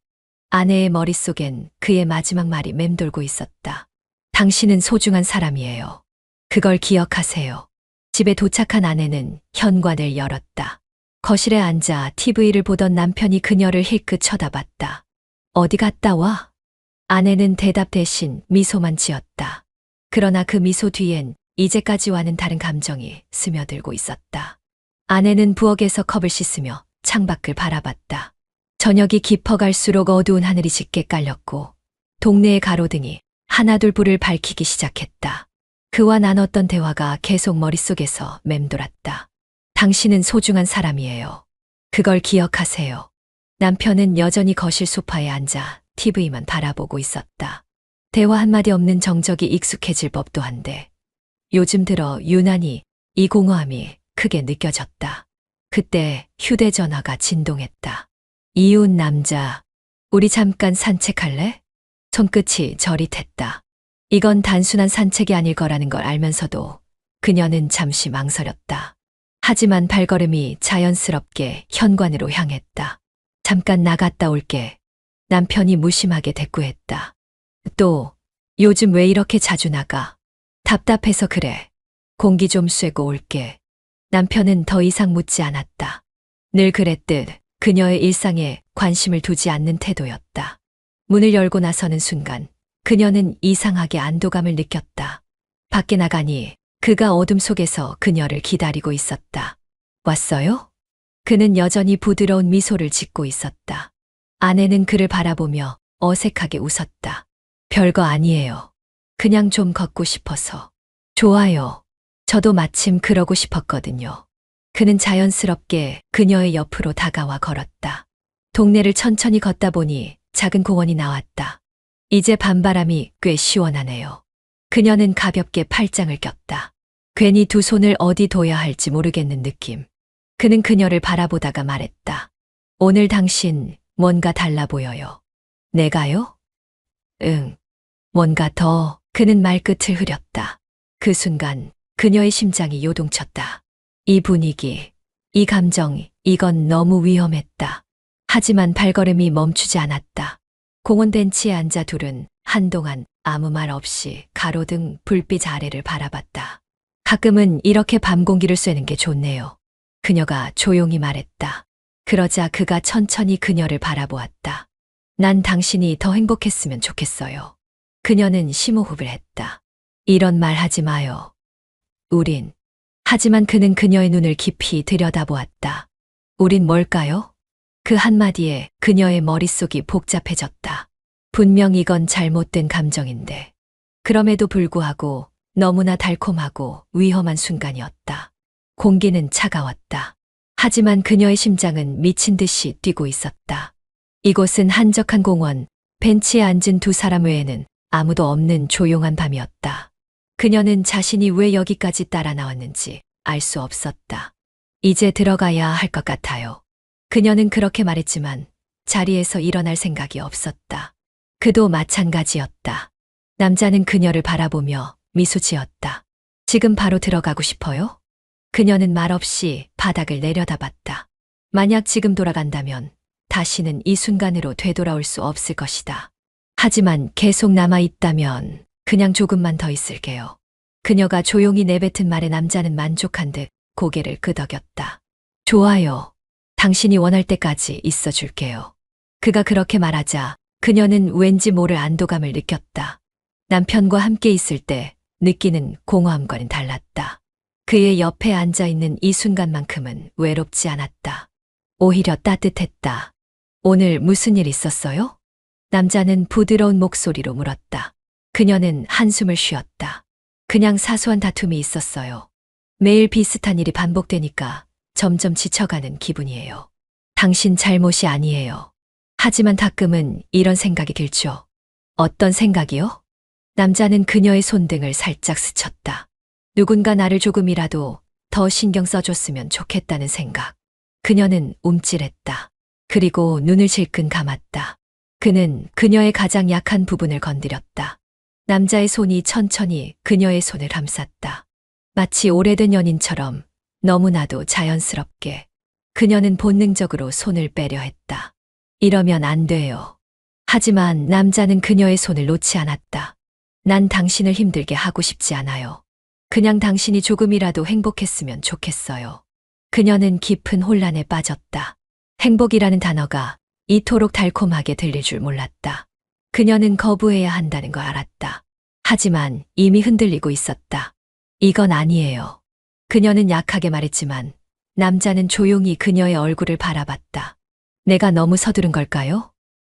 아내의 머릿속엔 그의 마지막 말이 맴돌고 있었다. 당신은 소중한 사람이에요. 그걸 기억하세요. 집에 도착한 아내는 현관을 열었다. 거실에 앉아 TV를 보던 남편이 그녀를 힐끗 쳐다봤다. 어디 갔다 와? 아내는 대답 대신 미소만 지었다. 그러나 그 미소 뒤엔 이제까지와는 다른 감정이 스며들고 있었다. 아내는 부엌에서 컵을 씻으며 창밖을 바라봤다. 저녁이 깊어갈수록 어두운 하늘이 짙게 깔렸고 동네의 가로등이 하나둘 불을 밝히기 시작했다. 그와 나눴던 대화가 계속 머릿속에서 맴돌았다. 당신은 소중한 사람이에요. 그걸 기억하세요. 남편은 여전히 거실 소파에 앉아 TV만 바라보고 있었다. 대화 한마디 없는 정적이 익숙해질 법도 한데 요즘 들어 유난히 이 공허함이 크게 느껴졌다. 그때 휴대전화가 진동했다. 이웃 남자, 우리 잠깐 산책할래? 손끝이 저릿했다. 이건 단순한 산책이 아닐 거라는 걸 알면서도 그녀는 잠시 망설였다. 하지만 발걸음이 자연스럽게 현관으로 향했다. 잠깐 나갔다 올게. 남편이 무심하게 대꾸했다. 또, 요즘 왜 이렇게 자주 나가? 답답해서 그래. 공기 좀 쐬고 올게. 남편은 더 이상 묻지 않았다. 늘 그랬듯 그녀의 일상에 관심을 두지 않는 태도였다. 문을 열고 나서는 순간 그녀는 이상하게 안도감을 느꼈다. 밖에 나가니 그가 어둠 속에서 그녀를 기다리고 있었다. 왔어요? 그는 여전히 부드러운 미소를 짓고 있었다. 아내는 그를 바라보며 어색하게 웃었다. 별거 아니에요. 그냥 좀 걷고 싶어서. 좋아요. 저도 마침 그러고 싶었거든요. 그는 자연스럽게 그녀의 옆으로 다가와 걸었다. 동네를 천천히 걷다 보니 작은 공원이 나왔다. 이제 밤바람이 꽤 시원하네요. 그녀는 가볍게 팔짱을 꼈다. 괜히 두 손을 어디 둬야 할지 모르겠는 느낌. 그는 그녀를 바라보다가 말했다. 오늘 당신 뭔가 달라 보여요. 내가요? 응. 뭔가 더. 그는 말끝을 흐렸다. 그 순간 그녀의 심장이 요동쳤다. 이 분위기, 이 감정, 이건 너무 위험했다. 하지만 발걸음이 멈추지 않았다. 공원 벤치에 앉아 둘은 한동안 아무 말 없이 가로등 불빛 아래를 바라봤다. 가끔은 이렇게 밤 공기를 쐬는 게 좋네요. 그녀가 조용히 말했다. 그러자 그가 천천히 그녀를 바라보았다. 난 당신이 더 행복했으면 좋겠어요. 그녀는 심호흡을 했다. 이런 말 하지 마요. 우린. 하지만 그는 그녀의 눈을 깊이 들여다보았다. 우린 뭘까요? 그 한마디에 그녀의 머릿속이 복잡해졌다. 분명 이건 잘못된 감정인데. 그럼에도 불구하고 너무나 달콤하고 위험한 순간이었다. 공기는 차가웠다. 하지만 그녀의 심장은 미친 듯이 뛰고 있었다. 이곳은 한적한 공원, 벤치에 앉은 두 사람 외에는 아무도 없는 조용한 밤이었다. 그녀는 자신이 왜 여기까지 따라 나왔는지 알 수 없었다. 이제 들어가야 할 것 같아요. 그녀는 그렇게 말했지만 자리에서 일어날 생각이 없었다. 그도 마찬가지였다. 남자는 그녀를 바라보며 미소 지었다. 지금 바로 들어가고 싶어요? 그녀는 말없이 바닥을 내려다봤다. 만약 지금 돌아간다면 다시는 이 순간으로 되돌아올 수 없을 것이다. 하지만 계속 남아있다면 그냥 조금만 더 있을게요. 그녀가 조용히 내뱉은 말에 남자는 만족한 듯 고개를 끄덕였다. 좋아요. 당신이 원할 때까지 있어줄게요. 그가 그렇게 말하자 그녀는 왠지 모를 안도감을 느꼈다. 남편과 함께 있을 때 느끼는 공허함과는 달랐다. 그의 옆에 앉아있는 이 순간만큼은 외롭지 않았다. 오히려 따뜻했다. 오늘 무슨 일 있었어요? 남자는 부드러운 목소리로 물었다. 그녀는 한숨을 쉬었다. 그냥 사소한 다툼이 있었어요. 매일 비슷한 일이 반복되니까 점점 지쳐가는 기분이에요. 당신 잘못이 아니에요. 하지만 가끔은 이런 생각이 들죠. 어떤 생각이요? 남자는 그녀의 손등을 살짝 스쳤다. 누군가 나를 조금이라도 더 신경 써줬으면 좋겠다는 생각. 그녀는 움찔했다. 그리고 눈을 질끈 감았다. 그는 그녀의 가장 약한 부분을 건드렸다. 남자의 손이 천천히 그녀의 손을 감쌌다. 마치 오래된 연인처럼 너무나도 자연스럽게. 그녀는 본능적으로 손을 빼려 했다. 이러면 안 돼요. 하지만 남자는 그녀의 손을 놓지 않았다. 난 당신을 힘들게 하고 싶지 않아요. 그냥 당신이 조금이라도 행복했으면 좋겠어요. 그녀는 깊은 혼란에 빠졌다. 행복이라는 단어가 이토록 달콤하게 들릴 줄 몰랐다. 그녀는 거부해야 한다는 걸 알았다. 하지만 이미 흔들리고 있었다. 이건 아니에요. 그녀는 약하게 말했지만 남자는 조용히 그녀의 얼굴을 바라봤다. 내가 너무 서두른 걸까요?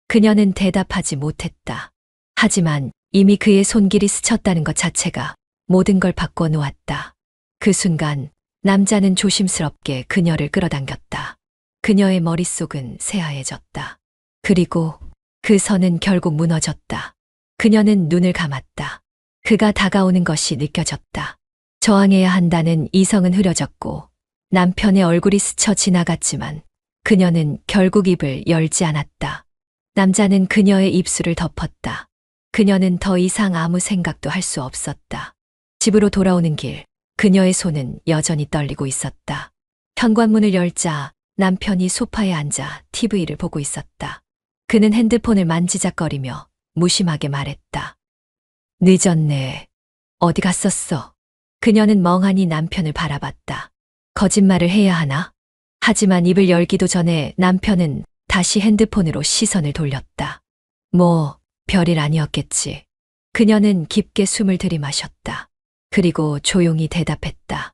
그녀는 대답하지 못했다. 하지만 이미 그의 손길이 스쳤다는 것 자체가 모든 걸 바꿔 놓았다. 그 순간 남자는 조심스럽게 그녀를 끌어당겼다. 그녀의 머릿속은 새하얘졌다. 그리고 그 선은 결국 무너졌다. 그녀는 눈을 감았다. 그가 다가오는 것이 느껴졌다. 저항해야 한다는 이성은 흐려졌고 남편의 얼굴이 스쳐 지나갔지만 그녀는 결국 입을 열지 않았다. 남자는 그녀의 입술을 덮었다. 그녀는 더 이상 아무 생각도 할 수 없었다. 집으로 돌아오는 길, 그녀의 손은 여전히 떨리고 있었다. 현관문을 열자 남편이 소파에 앉아 TV를 보고 있었다. 그는 핸드폰을 만지작거리며 무심하게 말했다. 늦었네. 어디 갔었어? 그녀는 멍하니 남편을 바라봤다. 거짓말을 해야 하나? 하지만 입을 열기도 전에 남편은 다시 핸드폰으로 시선을 돌렸다. 뭐, 별일 아니었겠지. 그녀는 깊게 숨을 들이마셨다. 그리고 조용히 대답했다.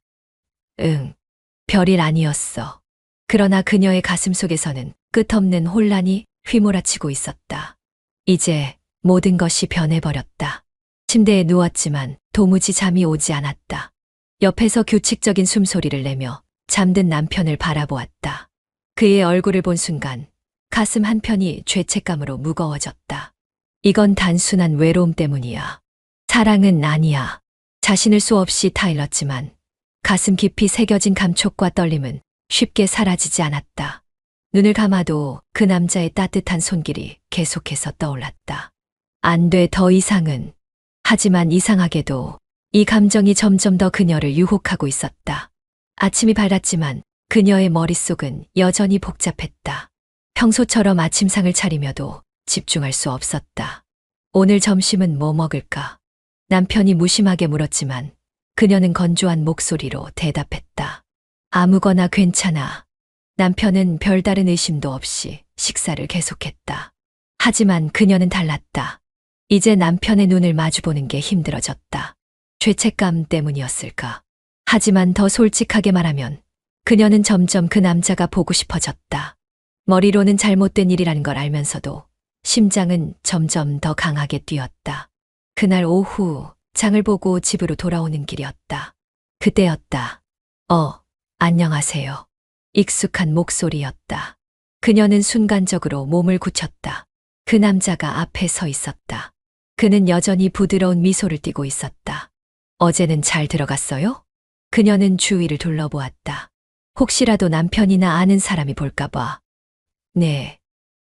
응, 별일 아니었어. 그러나 그녀의 가슴 속에서는 끝없는 혼란이 휘몰아치고 있었다. 이제 모든 것이 변해버렸다. 침대에 누웠지만 도무지 잠이 오지 않았다. 옆에서 규칙적인 숨소리를 내며 잠든 남편을 바라보았다. 그의 얼굴을 본 순간 가슴 한편이 죄책감으로 무거워졌다. 이건 단순한 외로움 때문이야. 사랑은 아니야. 자신을 수없이 타일렀지만 가슴 깊이 새겨진 감촉과 떨림은 쉽게 사라지지 않았다. 눈을 감아도 그 남자의 따뜻한 손길이 계속해서 떠올랐다. 안 돼, 더 이상은. 하지만 이상하게도 이 감정이 점점 더 그녀를 유혹하고 있었다. 아침이 밝았지만 그녀의 머릿속은 여전히 복잡했다. 평소처럼 아침상을 차리며도 집중할 수 없었다. 오늘 점심은 뭐 먹을까? 남편이 무심하게 물었지만 그녀는 건조한 목소리로 대답했다. 아무거나 괜찮아. 남편은 별다른 의심도 없이 식사를 계속했다. 하지만 그녀는 달랐다. 이제 남편의 눈을 마주보는 게 힘들어졌다. 죄책감 때문이었을까? 하지만 더 솔직하게 말하면 그녀는 점점 그 남자가 보고 싶어졌다. 머리로는 잘못된 일이라는 걸 알면서도 심장은 점점 더 강하게 뛰었다. 그날 오후 장을 보고 집으로 돌아오는 길이었다. 그때였다. 안녕하세요. 익숙한 목소리였다. 그녀는 순간적으로 몸을 굳혔다. 그 남자가 앞에 서 있었다. 그는 여전히 부드러운 미소를 띠고 있었다. 어제는 잘 들어갔어요? 그녀는 주위를 둘러보았다. 혹시라도 남편이나 아는 사람이 볼까봐. 네.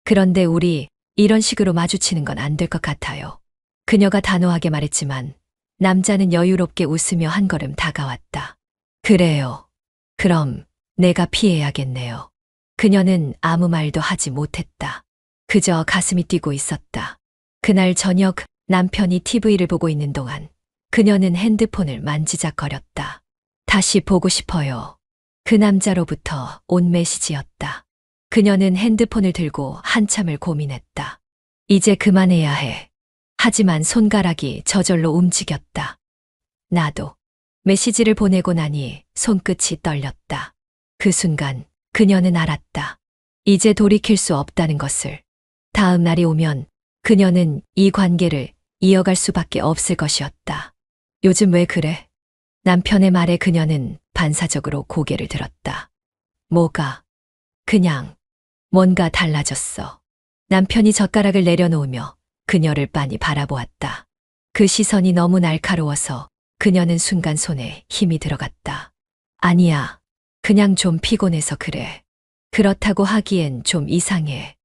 그런데 우리 이런 식으로 마주치는 건 안 될 것 같아요. 그녀가 단호하게 말했지만 남자는 여유롭게 웃으며 한 걸음 다가왔다. 그래요. 그럼 내가 피해야겠네요. 그녀는 아무 말도 하지 못했다. 그저 가슴이 뛰고 있었다. 그날 저녁 남편이 TV를 보고 있는 동안 그녀는 핸드폰을 만지작거렸다. 다시 보고 싶어요. 그 남자로부터 온 메시지였다. 그녀는 핸드폰을 들고 한참을 고민했다. 이제 그만해야 해. 하지만 손가락이 저절로 움직였다. 나도. 메시지를 보내고 나니 손끝이 떨렸다. 그 순간 그녀는 알았다. 이제 돌이킬 수 없다는 것을. 다음 날이 오면 그녀는 이 관계를 이어갈 수밖에 없을 것이었다. 요즘 왜 그래? 남편의 말에 그녀는 반사적으로 고개를 들었다. 뭐가? 그냥 뭔가 달라졌어. 남편이 젓가락을 내려놓으며 그녀를 빤히 바라보았다. 그 시선이 너무 날카로워서 그녀는 순간 손에 힘이 들어갔다. 아니야. 그냥 좀 피곤해서 그래. 그렇다고 하기엔 좀 이상해.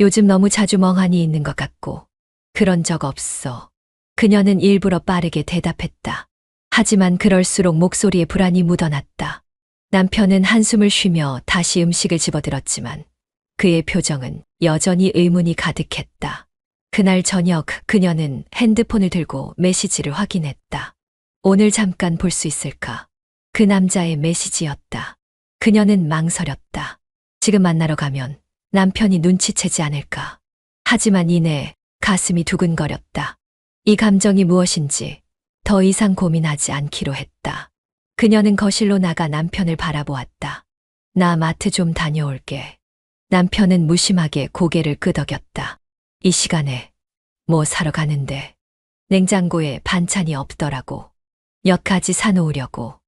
요즘 너무 자주 멍하니 있는 것 같고. 그런 적 없어. 그녀는 일부러 빠르게 대답했다. 하지만 그럴수록 목소리에 불안이 묻어났다. 남편은 한숨을 쉬며 다시 음식을 집어들었지만 그의 표정은 여전히 의문이 가득했다. 그날 저녁 그녀는 핸드폰을 들고 메시지를 확인했다. 오늘 잠깐 볼 수 있을까? 그 남자의 메시지였다. 그녀는 망설였다. 지금 만나러 가면 남편이 눈치채지 않을까. 하지만 이내 가슴이 두근거렸다. 이 감정이 무엇인지 더 이상 고민하지 않기로 했다. 그녀는 거실로 나가 남편을 바라보았다. 나 마트 좀 다녀올게. 남편은 무심하게 고개를 끄덕였다. 이 시간에 뭐 사러 가는데? 냉장고에 반찬이 없더라고. 몇 가지 사놓으려고.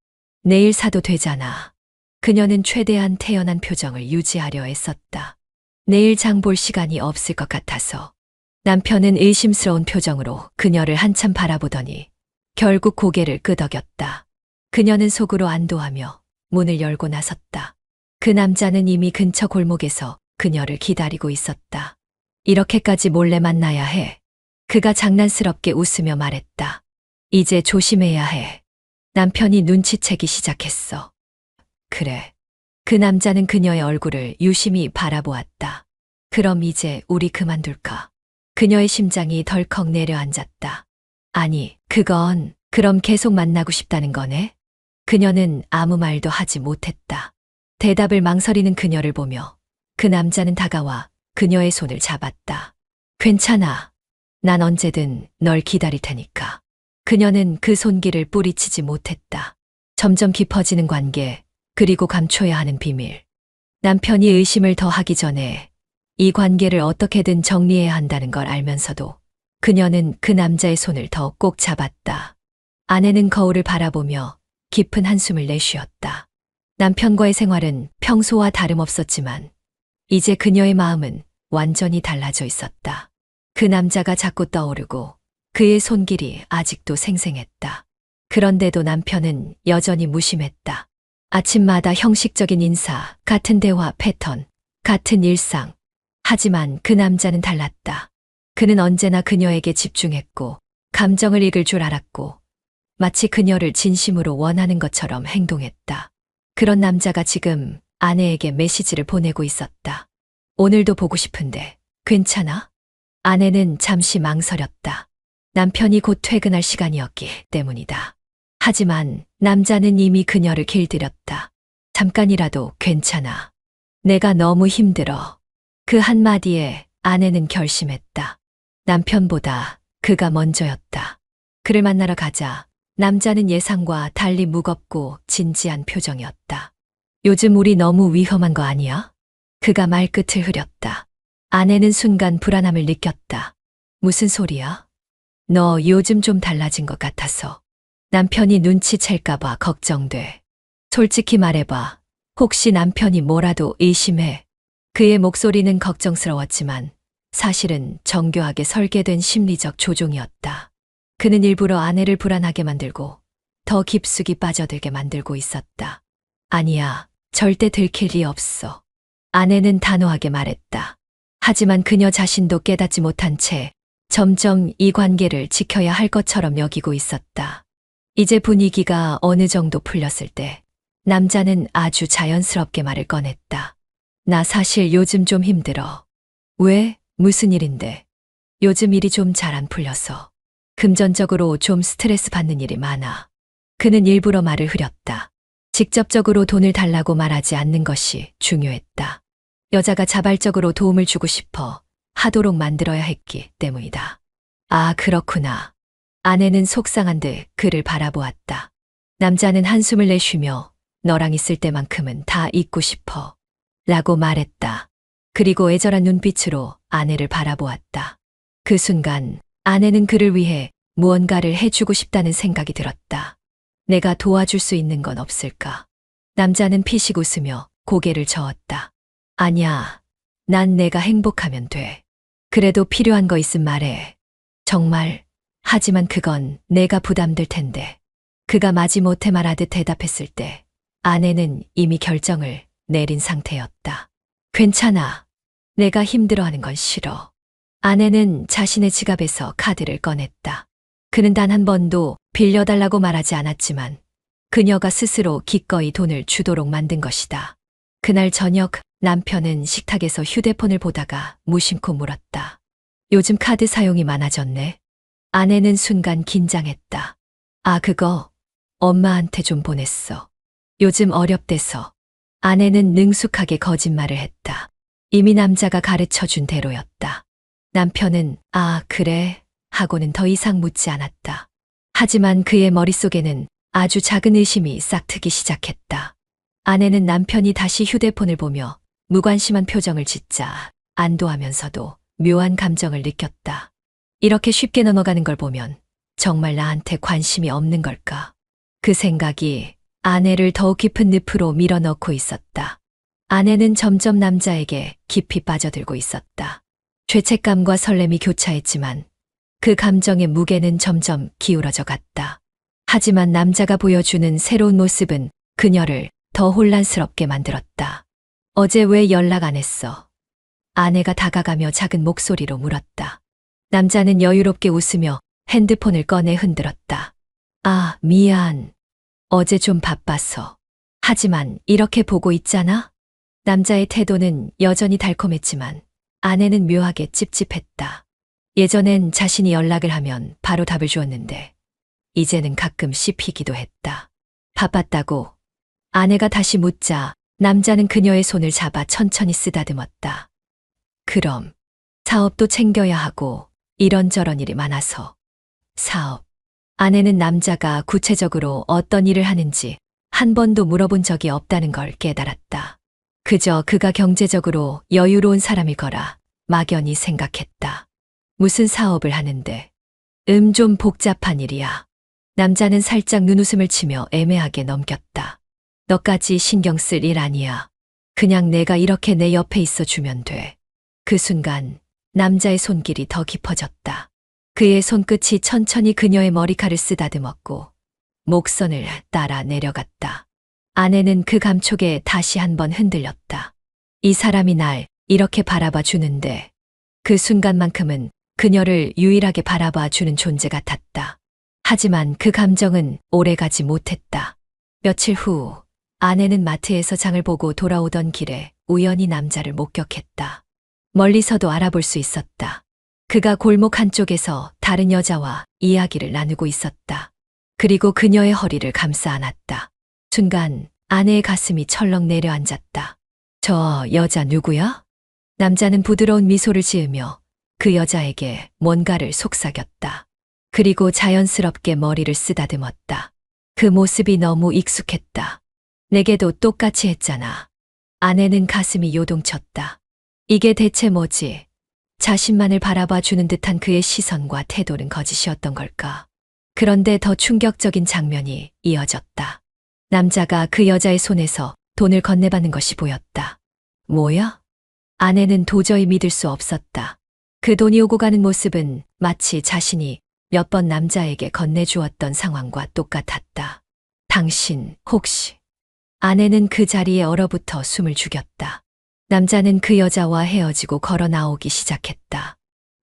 내일 사도 되잖아. 그녀는 최대한 태연한 표정을 유지하려 애썼다. 내일 장 볼 시간이 없을 것 같아서. 남편은 의심스러운 표정으로 그녀를 한참 바라보더니 결국 고개를 끄덕였다. 그녀는 속으로 안도하며 문을 열고 나섰다. 그 남자는 이미 근처 골목에서 그녀를 기다리고 있었다. 이렇게까지 몰래 만나야 해. 그가 장난스럽게 웃으며 말했다. 이제 조심해야 해. 남편이 눈치채기 시작했어. 그래. 그 남자는 그녀의 얼굴을 유심히 바라보았다. 그럼 이제 우리 그만둘까? 그녀의 심장이 덜컥 내려앉았다. 아니, 그럼 계속 만나고 싶다는 거네? 그녀는 아무 말도 하지 못했다. 대답을 망설이는 그녀를 보며 그 남자는 다가와 그녀의 손을 잡았다. 괜찮아. 난 언제든 널 기다릴 테니까. 그녀는 그 손길을 뿌리치지 못했다. 점점 깊어지는 관계, 그리고 감춰야 하는 비밀. 남편이 의심을 더하기 전에 이 관계를 어떻게든 정리해야 한다는 걸 알면서도 그녀는 그 남자의 손을 더 꼭 잡았다. 아내는 거울을 바라보며 깊은 한숨을 내쉬었다. 남편과의 생활은 평소와 다름없었지만 이제 그녀의 마음은 완전히 달라져 있었다. 그 남자가 자꾸 떠오르고 그의 손길이 아직도 생생했다. 그런데도 남편은 여전히 무심했다. 아침마다 형식적인 인사, 같은 대화 패턴, 같은 일상. 하지만 그 남자는 달랐다. 그는 언제나 그녀에게 집중했고 감정을 읽을 줄 알았고 마치 그녀를 진심으로 원하는 것처럼 행동했다. 그런 남자가 지금 아내에게 메시지를 보내고 있었다. 오늘도 보고 싶은데 괜찮아? 아내는 잠시 망설였다. 남편이 곧 퇴근할 시간이었기 때문이다. 하지만 남자는 이미 그녀를 길들였다. 잠깐이라도 괜찮아. 내가 너무 힘들어. 그 한마디에 아내는 결심했다. 남편보다 그가 먼저였다. 그를 만나러 가자. 남자는 예상과 달리 무겁고 진지한 표정이었다. 요즘 우리 너무 위험한 거 아니야? 그가 말끝을 흐렸다. 아내는 순간 불안함을 느꼈다. 무슨 소리야? 너 요즘 좀 달라진 것 같아서. 남편이 눈치챌까봐 걱정돼. 솔직히 말해봐. 혹시 남편이 뭐라도 의심해? 그의 목소리는 걱정스러웠지만 사실은 정교하게 설계된 심리적 조종이었다. 그는 일부러 아내를 불안하게 만들고 더 깊숙이 빠져들게 만들고 있었다. 아니야, 절대 들킬 리 없어. 아내는 단호하게 말했다. 하지만 그녀 자신도 깨닫지 못한 채 점점 이 관계를 지켜야 할 것처럼 여기고 있었다. 이제 분위기가 어느 정도 풀렸을 때 남자는 아주 자연스럽게 말을 꺼냈다. 나 사실 요즘 좀 힘들어. 왜? 무슨 일인데? 요즘 일이 좀 잘 안 풀려서. 금전적으로 좀 스트레스 받는 일이 많아. 그는 일부러 말을 흐렸다. 직접적으로 돈을 달라고 말하지 않는 것이 중요했다. 여자가 자발적으로 도움을 주고 싶어 하도록 만들어야 했기 때문이다. 아, 그렇구나. 아내는 속상한 듯 그를 바라보았다. 남자는 한숨을 내쉬며 너랑 있을 때만큼은 다 잊고 싶어. 라고 말했다. 그리고 애절한 눈빛으로 아내를 바라보았다. 그 순간 아내는 그를 위해 무언가를 해주고 싶다는 생각이 들었다. 내가 도와줄 수 있는 건 없을까? 남자는 피식 웃으며 고개를 저었다. 아니야, 난 내가 행복하면 돼. 그래도 필요한 거 있음 말해. 정말, 하지만 그건 내가 부담될 텐데. 그가 마지못해 말하듯 대답했을 때 아내는 이미 결정을 내린 상태였다. 괜찮아. 내가 힘들어하는 건 싫어. 아내는 자신의 지갑에서 카드를 꺼냈다. 그는 단 한 번도 빌려달라고 말하지 않았지만 그녀가 스스로 기꺼이 돈을 주도록 만든 것이다. 그날 저녁 남편은 식탁에서 휴대폰을 보다가 무심코 물었다. 요즘 카드 사용이 많아졌네. 아내는 순간 긴장했다. 아, 그거 엄마한테 좀 보냈어. 요즘 어렵대서. 아내는 능숙하게 거짓말을 했다. 이미 남자가 가르쳐준 대로였다. 남편은 아, 그래 하고는 더 이상 묻지 않았다. 하지만 그의 머릿속에는 아주 작은 의심이 싹트기 시작했다. 아내는 남편이 다시 휴대폰을 보며 무관심한 표정을 짓자 안도하면서도 묘한 감정을 느꼈다. 이렇게 쉽게 넘어가는 걸 보면 정말 나한테 관심이 없는 걸까? 그 생각이 아내를 더욱 깊은 늪으로 밀어넣고 있었다. 아내는 점점 남자에게 깊이 빠져들고 있었다. 죄책감과 설렘이 교차했지만 그 감정의 무게는 점점 기울어져 갔다. 하지만 남자가 보여주는 새로운 모습은 그녀를 더 혼란스럽게 만들었다. 어제 왜 연락 안 했어? 아내가 다가가며 작은 목소리로 물었다. 남자는 여유롭게 웃으며 핸드폰을 꺼내 흔들었다. 아, 미안. 어제 좀 바빠서. 하지만 이렇게 보고 있잖아? 남자의 태도는 여전히 달콤했지만 아내는 묘하게 찝찝했다. 예전엔 자신이 연락을 하면 바로 답을 주었는데 이제는 가끔 씹히기도 했다. 바빴다고? 아내가 다시 묻자 남자는 그녀의 손을 잡아 천천히 쓰다듬었다. 그럼 사업도 챙겨야 하고 이런저런 일이 많아서. 사업. 아내는 남자가 구체적으로 어떤 일을 하는지 한 번도 물어본 적이 없다는 걸 깨달았다. 그저 그가 경제적으로 여유로운 사람일 거라 막연히 생각했다. 무슨 사업을 하는데? 좀 복잡한 일이야. 남자는 살짝 눈웃음을 치며 애매하게 넘겼다. 너까지 신경 쓸 일 아니야. 그냥 내가 이렇게 내 옆에 있어 주면 돼. 그 순간 남자의 손길이 더 깊어졌다. 그의 손끝이 천천히 그녀의 머리카락을 쓰다듬었고 목선을 따라 내려갔다. 아내는 그 감촉에 다시 한번 흔들렸다. 이 사람이 날 이렇게 바라봐 주는데 그 순간만큼은 그녀를 유일하게 바라봐 주는 존재 같았다. 하지만 그 감정은 오래가지 못했다. 며칠 후 아내는 마트에서 장을 보고 돌아오던 길에 우연히 남자를 목격했다. 멀리서도 알아볼 수 있었다. 그가 골목 한쪽에서 다른 여자와 이야기를 나누고 있었다. 그리고 그녀의 허리를 감싸 안았다. 순간 아내의 가슴이 철렁 내려앉았다. 저 여자 누구야? 남자는 부드러운 미소를 지으며 그 여자에게 뭔가를 속삭였다. 그리고 자연스럽게 머리를 쓰다듬었다. 그 모습이 너무 익숙했다. 내게도 똑같이 했잖아. 아내는 가슴이 요동쳤다. 이게 대체 뭐지? 자신만을 바라봐 주는 듯한 그의 시선과 태도는 거짓이었던 걸까? 그런데 더 충격적인 장면이 이어졌다. 남자가 그 여자의 손에서 돈을 건네받는 것이 보였다. 뭐야? 아내는 도저히 믿을 수 없었다. 그 돈이 오고 가는 모습은 마치 자신이 몇 번 남자에게 건네주었던 상황과 똑같았다. 당신 혹시... 아내는 그 자리에 얼어붙어 숨을 죽였다. 남자는 그 여자와 헤어지고 걸어 나오기 시작했다.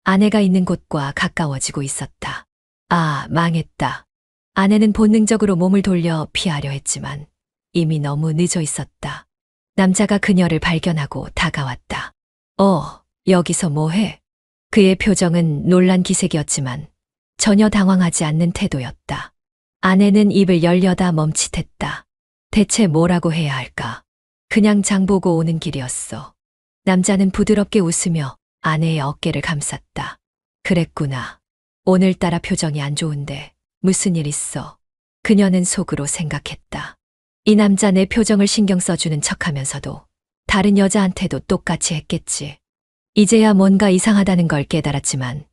아내가 있는 곳과 가까워지고 있었다. 아, 망했다. 아내는 본능적으로 몸을 돌려 피하려 했지만 이미 너무 늦어 있었다. 남자가 그녀를 발견하고 다가왔다. 여기서 뭐해? 그의 표정은 놀란 기색이었지만 전혀 당황하지 않는 태도였다. 아내는 입을 열려다 멈칫했다. 대체 뭐라고 해야 할까? 그냥 장 보고 오는 길이었어. 남자는 부드럽게 웃으며 아내의 어깨를 감쌌다. 그랬구나. 오늘따라 표정이 안 좋은데 무슨 일 있어? 그녀는 속으로 생각했다. 이 남자 내 표정을 신경 써주는 척하면서도 다른 여자한테도 똑같이 했겠지. 이제야 뭔가 이상하다는 걸 깨달았지만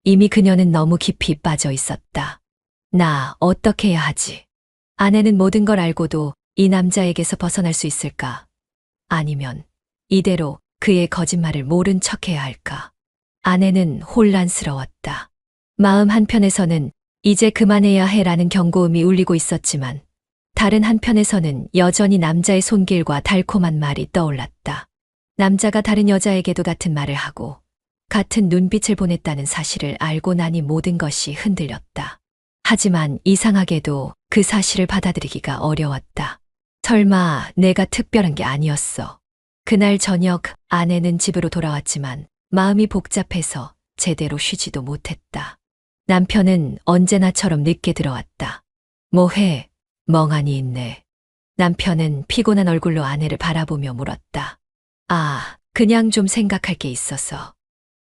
이미 그녀는 너무 깊이 빠져 있었다. 나 어떻게 해야 하지? 아내는 모든 걸 알고도 이 남자에게서 벗어날 수 있을까? 아니면 이대로 그의 거짓말을 모른 척해야 할까? 아내는 혼란스러웠다. 마음 한편에서는 이제 그만해야 해라는 경고음이 울리고 있었지만 다른 한편에서는 여전히 남자의 손길과 달콤한 말이 떠올랐다. 남자가 다른 여자에게도 같은 말을 하고 같은 눈빛을 보냈다는 사실을 알고 나니 모든 것이 흔들렸다. 하지만 이상하게도 그 사실을 받아들이기가 어려웠다. 설마 내가 특별한 게 아니었어. 그날 저녁 아내는 집으로 돌아왔지만 마음이 복잡해서 제대로 쉬지도 못했다. 남편은 언제나처럼 늦게 들어왔다. 뭐해? 멍하니 있네. 남편은 피곤한 얼굴로 아내를 바라보며 물었다. 아, 그냥 좀 생각할 게 있어서.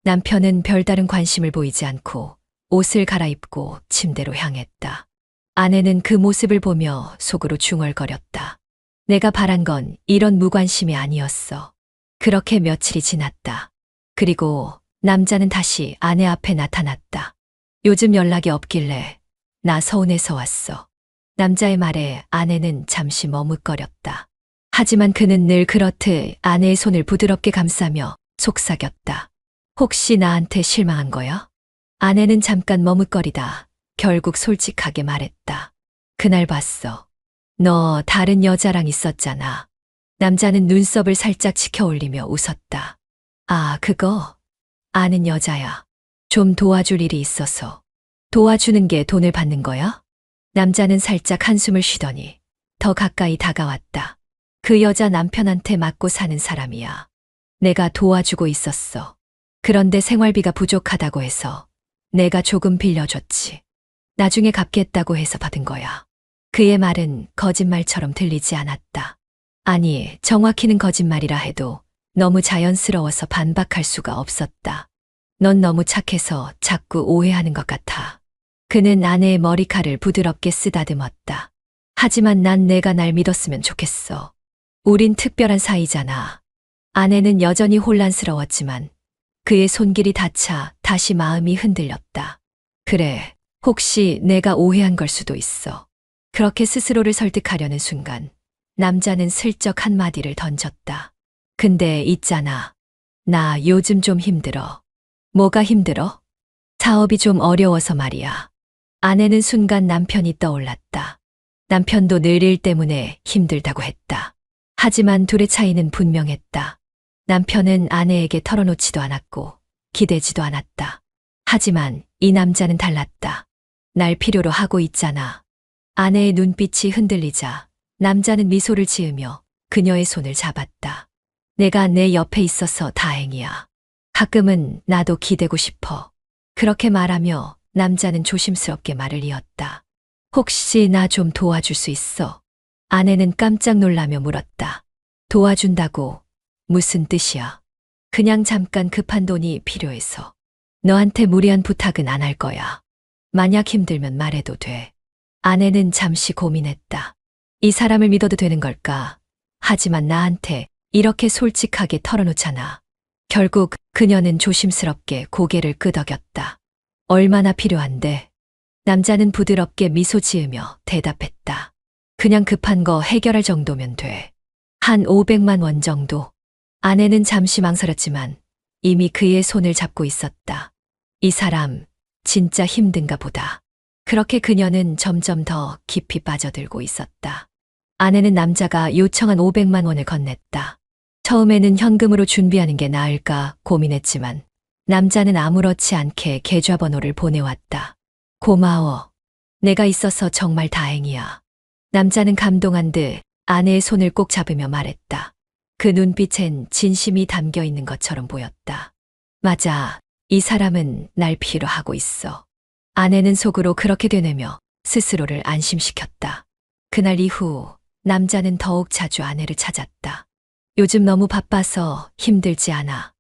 남편은 별다른 관심을 보이지 않고 옷을 갈아입고 침대로 향했다. 아내는 그 모습을 보며 속으로 중얼거렸다. 내가 바란 건 이런 무관심이 아니었어. 그렇게 며칠이 지났다. 그리고 남자는 다시 아내 앞에 나타났다. 요즘 연락이 없길래 나 서운해서 왔어. 남자의 말에 아내는 잠시 머뭇거렸다. 하지만 그는 늘 그렇듯 아내의 손을 부드럽게 감싸며 속삭였다. 혹시 나한테 실망한 거야? 아내는 잠깐 머뭇거리다 결국 솔직하게 말했다. 그날 봤어. 너 다른 여자랑 있었잖아. 남자는 눈썹을 살짝 치켜 올리며 웃었다. 아, 그거? 아는 여자야. 좀 도와줄 일이 있어서. 도와주는 게 돈을 받는 거야? 남자는 살짝 한숨을 쉬더니 더 가까이 다가왔다. 그 여자 남편한테 맞고 사는 사람이야. 내가 도와주고 있었어. 그런데 생활비가 부족하다고 해서 내가 조금 빌려줬지. 나중에 갚겠다고 해서 받은 거야. 그의 말은 거짓말처럼 들리지 않았다. 아니, 정확히는 거짓말이라 해도 너무 자연스러워서 반박할 수가 없었다. 넌 너무 착해서 자꾸 오해하는 것 같아. 그는 아내의 머리칼을 부드럽게 쓰다듬었다. 하지만 난 내가 날 믿었으면 좋겠어. 우린 특별한 사이잖아. 아내는 여전히 혼란스러웠지만 그의 손길이 닿자 다시 마음이 흔들렸다. 그래, 혹시 내가 오해한 걸 수도 있어. 그렇게 스스로를 설득하려는 순간 남자는 슬쩍 한마디를 던졌다. 근데 있잖아. 나 요즘 좀 힘들어. 뭐가 힘들어? 사업이 좀 어려워서 말이야. 아내는 순간 남편이 떠올랐다. 남편도 늘 일 때문에 힘들다고 했다. 하지만 둘의 차이는 분명했다. 남편은 아내에게 털어놓지도 않았고 기대지도 않았다. 하지만 이 남자는 달랐다. 날 필요로 하고 있잖아. 아내의 눈빛이 흔들리자 남자는 미소를 지으며 그녀의 손을 잡았다. 내가 내 옆에 있어서 다행이야. 가끔은 나도 기대고 싶어. 그렇게 말하며 남자는 조심스럽게 말을 이었다. 혹시 나 좀 도와줄 수 있어? 아내는 깜짝 놀라며 물었다. 도와준다고? 무슨 뜻이야? 그냥 잠깐 급한 돈이 필요해서. 너한테 무리한 부탁은 안 할 거야. 만약 힘들면 말해도 돼. 아내는 잠시 고민했다. 이 사람을 믿어도 되는 걸까? 하지만 나한테 이렇게 솔직하게 털어놓잖아. 결국 그녀는 조심스럽게 고개를 끄덕였다. 얼마나 필요한데? 남자는 부드럽게 미소 지으며 대답했다. 그냥 급한 거 해결할 정도면 돼. 한 500만 원 정도. 아내는 잠시 망설였지만 이미 그의 손을 잡고 있었다. 이 사람 진짜 힘든가 보다. 그렇게 그녀는 점점 더 깊이 빠져들고 있었다. 아내는 남자가 요청한 500만 원을 건넸다. 처음에는 현금으로 준비하는 게 나을까 고민했지만 남자는 아무렇지 않게 계좌번호를 보내왔다. 고마워. 내가 있어서 정말 다행이야. 남자는 감동한 듯 아내의 손을 꼭 잡으며 말했다. 그 눈빛엔 진심이 담겨 있는 것처럼 보였다. 맞아. 이 사람은 날 필요하고 있어. 아내는 속으로 그렇게 되뇌며 스스로를 안심시켰다. 그날 이후 남자는 더욱 자주 아내를 찾았다. 요즘 너무 바빠서 힘들지 않아.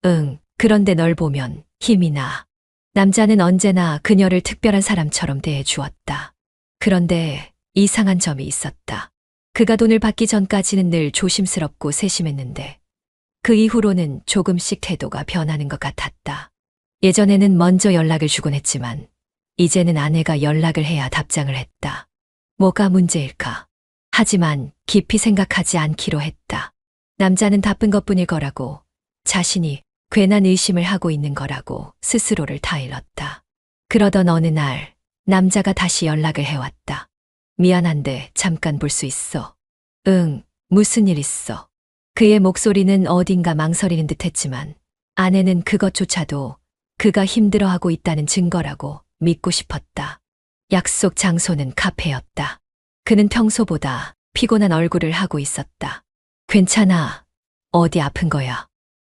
응, 그런데 널 보면 힘이 나. 남자는 언제나 그녀를 특별한 사람처럼 대해주었다. 그런데 이상한 점이 있었다. 그가 돈을 받기 전까지는 늘 조심스럽고 세심했는데 그 이후로는 조금씩 태도가 변하는 것 같았다. 예전에는 먼저 연락을 주곤 했지만 이제는 아내가 연락을 해야 답장을 했다. 뭐가 문제일까? 하지만 깊이 생각하지 않기로 했다. 남자는 바쁜 것뿐일 거라고, 자신이 괜한 의심을 하고 있는 거라고 스스로를 타일렀다. 그러던 어느 날 남자가 다시 연락을 해왔다. 미안한데 잠깐 볼 수 있어. 응, 무슨 일 있어? 그의 목소리는 어딘가 망설이는 듯했지만 아내는 그것조차도 그가 힘들어하고 있다는 증거라고 믿고 싶었다. 약속 장소는 카페였다. 그는 평소보다 피곤한 얼굴을 하고 있었다. 괜찮아. 어디 아픈 거야?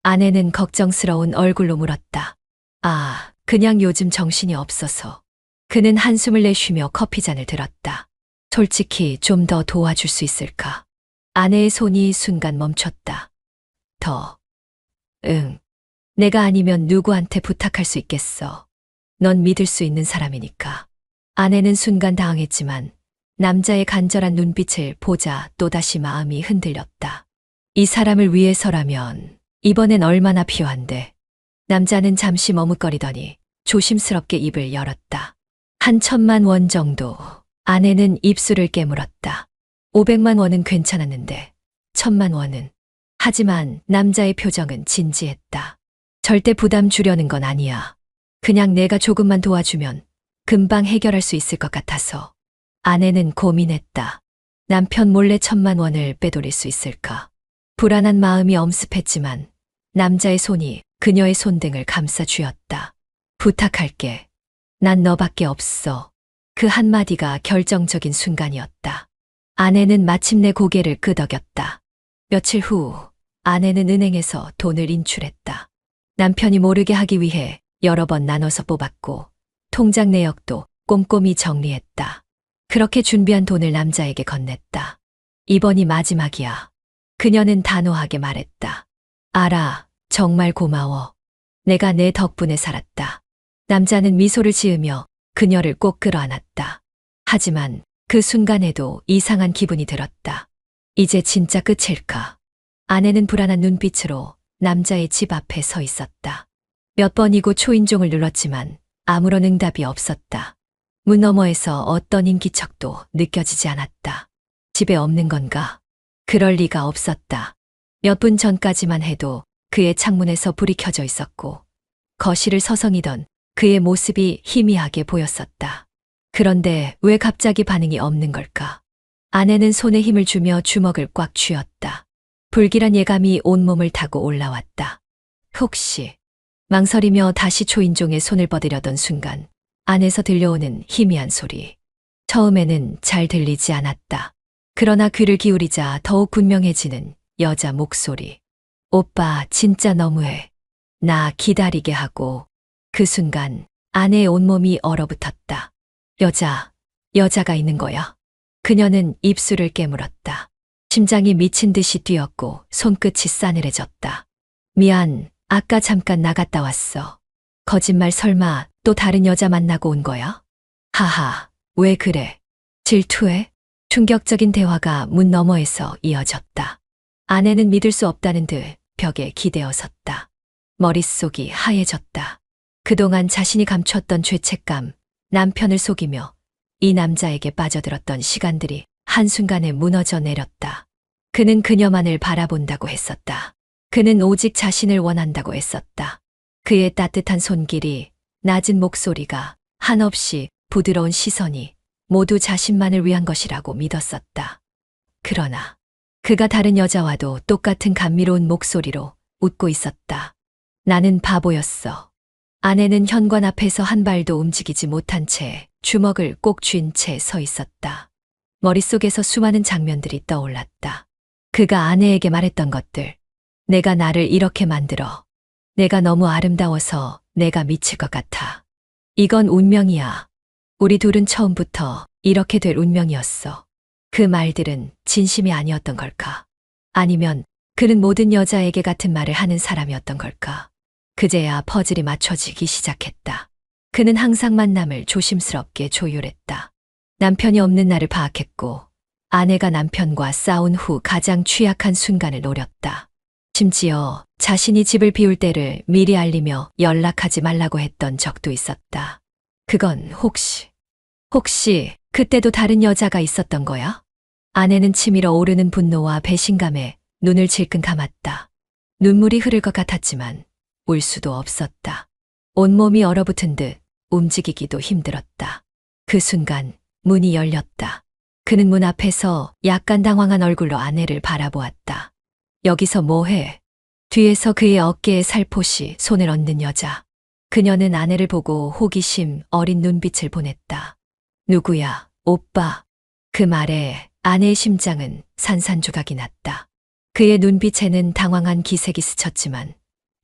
아내는 걱정스러운 얼굴로 물었다. 아, 그냥 요즘 정신이 없어서. 그는 한숨을 내쉬며 커피잔을 들었다. 솔직히 좀 더 도와줄 수 있을까? 아내의 손이 순간 멈췄다. 더. 응. 내가 아니면 누구한테 부탁할 수 있겠어. 넌 믿을 수 있는 사람이니까. 아내는 순간 당황했지만 남자의 간절한 눈빛을 보자 또다시 마음이 흔들렸다. 이 사람을 위해서라면 이번엔 얼마나 필요한데. 남자는 잠시 머뭇거리더니 조심스럽게 입을 열었다. 한 1,000만 원 정도. 아내는 입술을 깨물었다. 500만 원은 괜찮았는데 1,000만 원은. 하지만 남자의 표정은 진지했다. 절대 부담 주려는 건 아니야. 그냥 내가 조금만 도와주면 금방 해결할 수 있을 것 같아서. 아내는 고민했다. 남편 몰래 1,000만 원을 빼돌릴 수 있을까? 불안한 마음이 엄습했지만 남자의 손이 그녀의 손등을 감싸 쥐었다. 부탁할게. 난 너밖에 없어. 그 한마디가 결정적인 순간이었다. 아내는 마침내 고개를 끄덕였다. 며칠 후 아내는 은행에서 돈을 인출했다. 남편이 모르게 하기 위해 여러 번 나눠서 뽑았고 통장 내역도 꼼꼼히 정리했다. 그렇게 준비한 돈을 남자에게 건넸다. 이번이 마지막이야. 그녀는 단호하게 말했다. 알아. 정말 고마워. 내가 내 덕분에 살았다. 남자는 미소를 지으며 그녀를 꼭 끌어안았다. 하지만 그 순간에도 이상한 기분이 들었다. 이제 진짜 끝일까? 아내는 불안한 눈빛으로 남자의 집 앞에 서 있었다. 몇 번이고 초인종을 눌렀지만 아무런 응답이 없었다. 문 너머에서 어떤 인기척도 느껴지지 않았다. 집에 없는 건가? 그럴 리가 없었다. 몇 분 전까지만 해도 그의 창문에서 불이 켜져 있었고 거실을 서성이던 그의 모습이 희미하게 보였었다. 그런데 왜 갑자기 반응이 없는 걸까? 아내는 손에 힘을 주며 주먹을 꽉 쥐었다. 불길한 예감이 온몸을 타고 올라왔다. 혹시 망설이며 다시 초인종에 손을 뻗으려던 순간 안에서 들려오는 희미한 소리. 처음에는 잘 들리지 않았다. 그러나 귀를 기울이자 더욱 분명해지는 여자 목소리. 오빠 진짜 너무해. 나 기다리게 하고. 그 순간 아내의 온몸이 얼어붙었다. 여자가 있는 거야. 그녀는 입술을 깨물었다. 심장이 미친 듯이 뛰었고 손끝이 싸늘해졌다. 미안, 아까 잠깐 나갔다 왔어. 거짓말 설마 또 다른 여자 만나고 온 거야? 하하, 왜 그래? 질투해? 충격적인 대화가 문 너머에서 이어졌다. 아내는 믿을 수 없다는 듯 벽에 기대어 섰다. 머릿속이 하얘졌다. 그동안 자신이 감췄던 죄책감, 남편을 속이며 이 남자에게 빠져들었던 시간들이 한순간에 무너져 내렸다. 그는 그녀만을 바라본다고 했었다. 그는 오직 자신을 원한다고 했었다. 그의 따뜻한 손길이, 낮은 목소리가, 한없이 부드러운 시선이 모두 자신만을 위한 것이라고 믿었었다. 그러나 그가 다른 여자와도 똑같은 감미로운 목소리로 웃고 있었다. 나는 바보였어. 아내는 현관 앞에서 한 발도 움직이지 못한 채 주먹을 꼭 쥔 채 서 있었다. 머릿속에서 수많은 장면들이 떠올랐다. 그가 아내에게 말했던 것들. 내가 나를 이렇게 만들어. 내가 너무 아름다워서 내가 미칠 것 같아. 이건 운명이야. 우리 둘은 처음부터 이렇게 될 운명이었어. 그 말들은 진심이 아니었던 걸까? 아니면 그는 모든 여자에게 같은 말을 하는 사람이었던 걸까? 그제야 퍼즐이 맞춰지기 시작했다. 그는 항상 만남을 조심스럽게 조율했다. 남편이 없는 날을 파악했고 아내가 남편과 싸운 후 가장 취약한 순간을 노렸다. 심지어 자신이 집을 비울 때를 미리 알리며 연락하지 말라고 했던 적도 있었다. 그건 혹시 그때도 다른 여자가 있었던 거야? 아내는 치밀어 오르는 분노와 배신감에 눈을 질끈 감았다. 눈물이 흐를 것 같았지만 울 수도 없었다. 온몸이 얼어붙은 듯 움직이기도 힘들었다. 그 순간 문이 열렸다. 그는 문 앞에서 약간 당황한 얼굴로 아내를 바라보았다. 여기서 뭐해? 뒤에서 그의 어깨에 살포시 손을 얹는 여자. 그녀는 아내를 보고 호기심 어린 눈빛을 보냈다. 누구야, 오빠? 그 말에 아내의 심장은 산산조각이 났다. 그의 눈빛에는 당황한 기색이 스쳤지만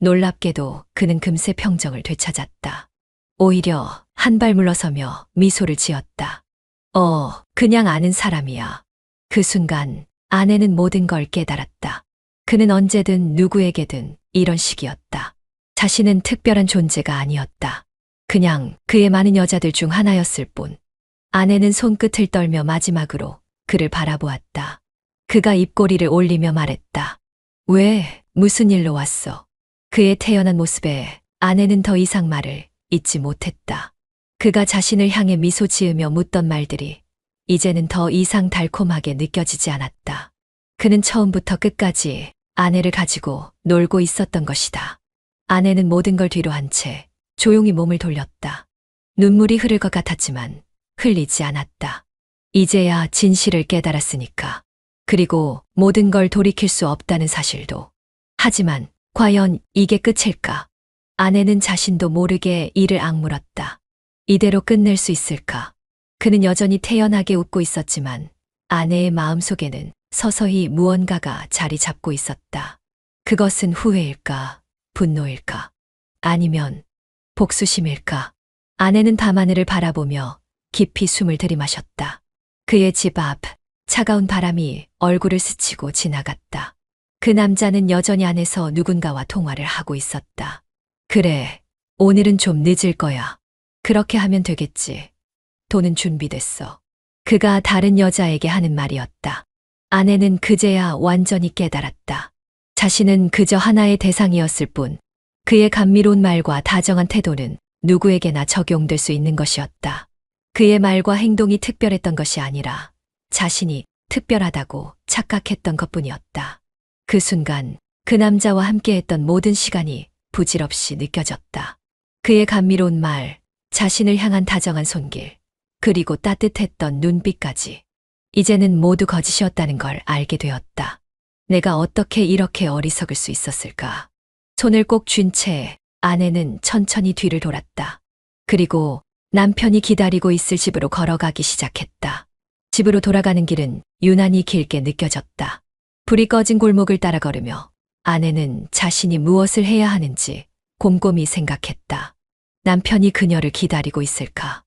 놀랍게도 그는 금세 평정을 되찾았다. 오히려 한 발 물러서며 미소를 지었다. 그냥 아는 사람이야. 그 순간 아내는 모든 걸 깨달았다. 그는 언제든 누구에게든 이런 식이었다. 자신은 특별한 존재가 아니었다. 그냥 그의 많은 여자들 중 하나였을 뿐. 아내는 손끝을 떨며 마지막으로 그를 바라보았다. 그가 입꼬리를 올리며 말했다. 왜, 무슨 일로 왔어? 그의 태연한 모습에 아내는 더 이상 말을 잇지 못했다. 그가 자신을 향해 미소 지으며 묻던 말들이 이제는 더 이상 달콤하게 느껴지지 않았다. 그는 처음부터 끝까지 아내를 가지고 놀고 있었던 것이다. 아내는 모든 걸 뒤로 한 채 조용히 몸을 돌렸다. 눈물이 흐를 것 같았지만 흘리지 않았다. 이제야 진실을 깨달았으니까. 그리고 모든 걸 돌이킬 수 없다는 사실도. 하지만 과연 이게 끝일까? 아내는 자신도 모르게 이를 악물었다. 이대로 끝낼 수 있을까? 그는 여전히 태연하게 웃고 있었지만 아내의 마음속에는 서서히 무언가가 자리 잡고 있었다. 그것은 후회일까? 분노일까? 아니면 복수심일까? 아내는 밤하늘을 바라보며 깊이 숨을 들이마셨다. 그의 집 앞 차가운 바람이 얼굴을 스치고 지나갔다. 그 남자는 여전히 안에서 누군가와 통화를 하고 있었다. 그래, 오늘은 좀 늦을 거야. 그렇게 하면 되겠지. 돈은 준비됐어. 그가 다른 여자에게 하는 말이었다. 아내는 그제야 완전히 깨달았다. 자신은 그저 하나의 대상이었을 뿐 그의 감미로운 말과 다정한 태도는 누구에게나 적용될 수 있는 것이었다. 그의 말과 행동이 특별했던 것이 아니라 자신이 특별하다고 착각했던 것뿐이었다. 그 순간 그 남자와 함께했던 모든 시간이 부질없이 느껴졌다. 그의 감미로운 말, 자신을 향한 다정한 손길, 그리고 따뜻했던 눈빛까지. 이제는 모두 거짓이었다는 걸 알게 되었다. 내가 어떻게 이렇게 어리석을 수 있었을까? 손을 꼭 쥔 채 아내는 천천히 뒤를 돌았다. 그리고 남편이 기다리고 있을 집으로 걸어가기 시작했다. 집으로 돌아가는 길은 유난히 길게 느껴졌다. 불이 꺼진 골목을 따라 걸으며 아내는 자신이 무엇을 해야 하는지 곰곰이 생각했다. 남편이 그녀를 기다리고 있을까?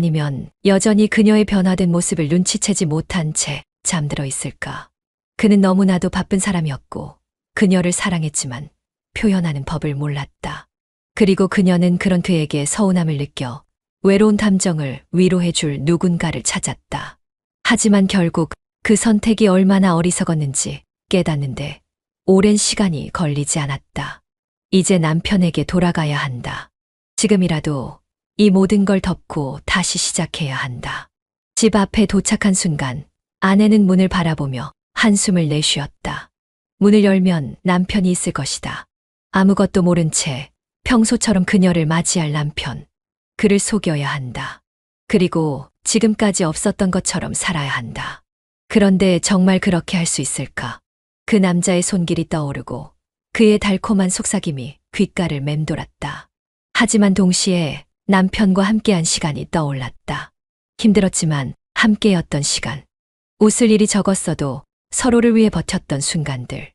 아니면 여전히 그녀의 변화된 모습을 눈치채지 못한 채 잠들어 있을까? 그는 너무나도 바쁜 사람이었고 그녀를 사랑했지만 표현하는 법을 몰랐다. 그리고 그녀는 그런 그에게 서운함을 느껴 외로운 감정을 위로해 줄 누군가를 찾았다. 하지만 결국 그 선택이 얼마나 어리석었는지 깨닫는데 오랜 시간이 걸리지 않았다. 이제 남편에게 돌아가야 한다. 지금이라도 이 모든 걸 덮고 다시 시작해야 한다. 집 앞에 도착한 순간 아내는 문을 바라보며 한숨을 내쉬었다. 문을 열면 남편이 있을 것이다. 아무것도 모른 채 평소처럼 그녀를 맞이할 남편. 그를 속여야 한다. 그리고 지금까지 없었던 것처럼 살아야 한다. 그런데 정말 그렇게 할 수 있을까? 그 남자의 손길이 떠오르고 그의 달콤한 속삭임이 귓가를 맴돌았다. 하지만 동시에 남편과 함께한 시간이 떠올랐다. 힘들었지만 함께였던 시간. 웃을 일이 적었어도 서로를 위해 버텼던 순간들.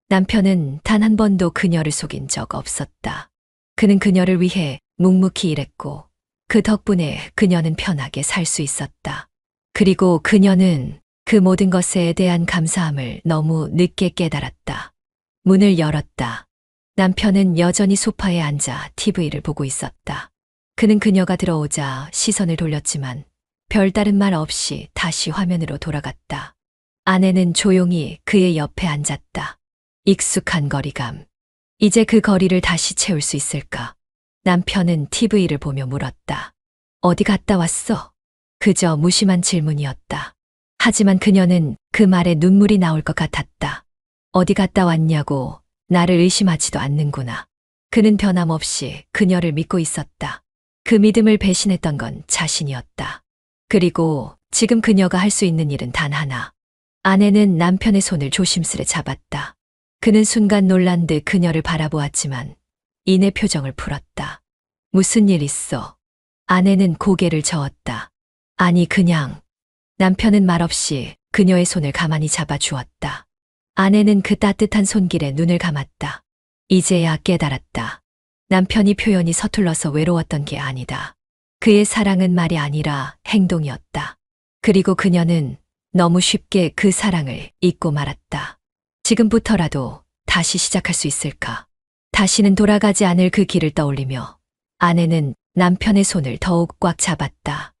남편은 단 한 번도 그녀를 속인 적 없었다. 그는 그녀를 위해 묵묵히 일했고 그 덕분에 그녀는 편하게 살 수 있었다. 그리고 그녀는 그 모든 것에 대한 감사함을 너무 늦게 깨달았다. 문을 열었다. 남편은 여전히 소파에 앉아 TV를 보고 있었다. 그는 그녀가 들어오자 시선을 돌렸지만 별다른 말 없이 다시 화면으로 돌아갔다. 아내는 조용히 그의 옆에 앉았다. 익숙한 거리감. 이제 그 거리를 다시 채울 수 있을까? 남편은 TV를 보며 물었다. 어디 갔다 왔어? 그저 무심한 질문이었다. 하지만 그녀는 그 말에 눈물이 나올 것 같았다. 어디 갔다 왔냐고 나를 의심하지도 않는구나. 그는 변함없이 그녀를 믿고 있었다. 그 믿음을 배신했던 건 자신이었다. 그리고 지금 그녀가 할 수 있는 일은 단 하나. 아내는 남편의 손을 조심스레 잡았다. 그는 순간 놀란 듯 그녀를 바라보았지만 이내 표정을 풀었다. 무슨 일 있어? 아내는 고개를 저었다. 아니 그냥. 남편은 말없이 그녀의 손을 가만히 잡아주었다. 아내는 그 따뜻한 손길에 눈을 감았다. 이제야 깨달았다. 남편이 표현이 서툴러서 외로웠던 게 아니다. 그의 사랑은 말이 아니라 행동이었다. 그리고 그녀는 너무 쉽게 그 사랑을 잊고 말았다. 지금부터라도 다시 시작할 수 있을까? 다시는 돌아가지 않을 그 길을 떠올리며 아내는 남편의 손을 더욱 꽉 잡았다.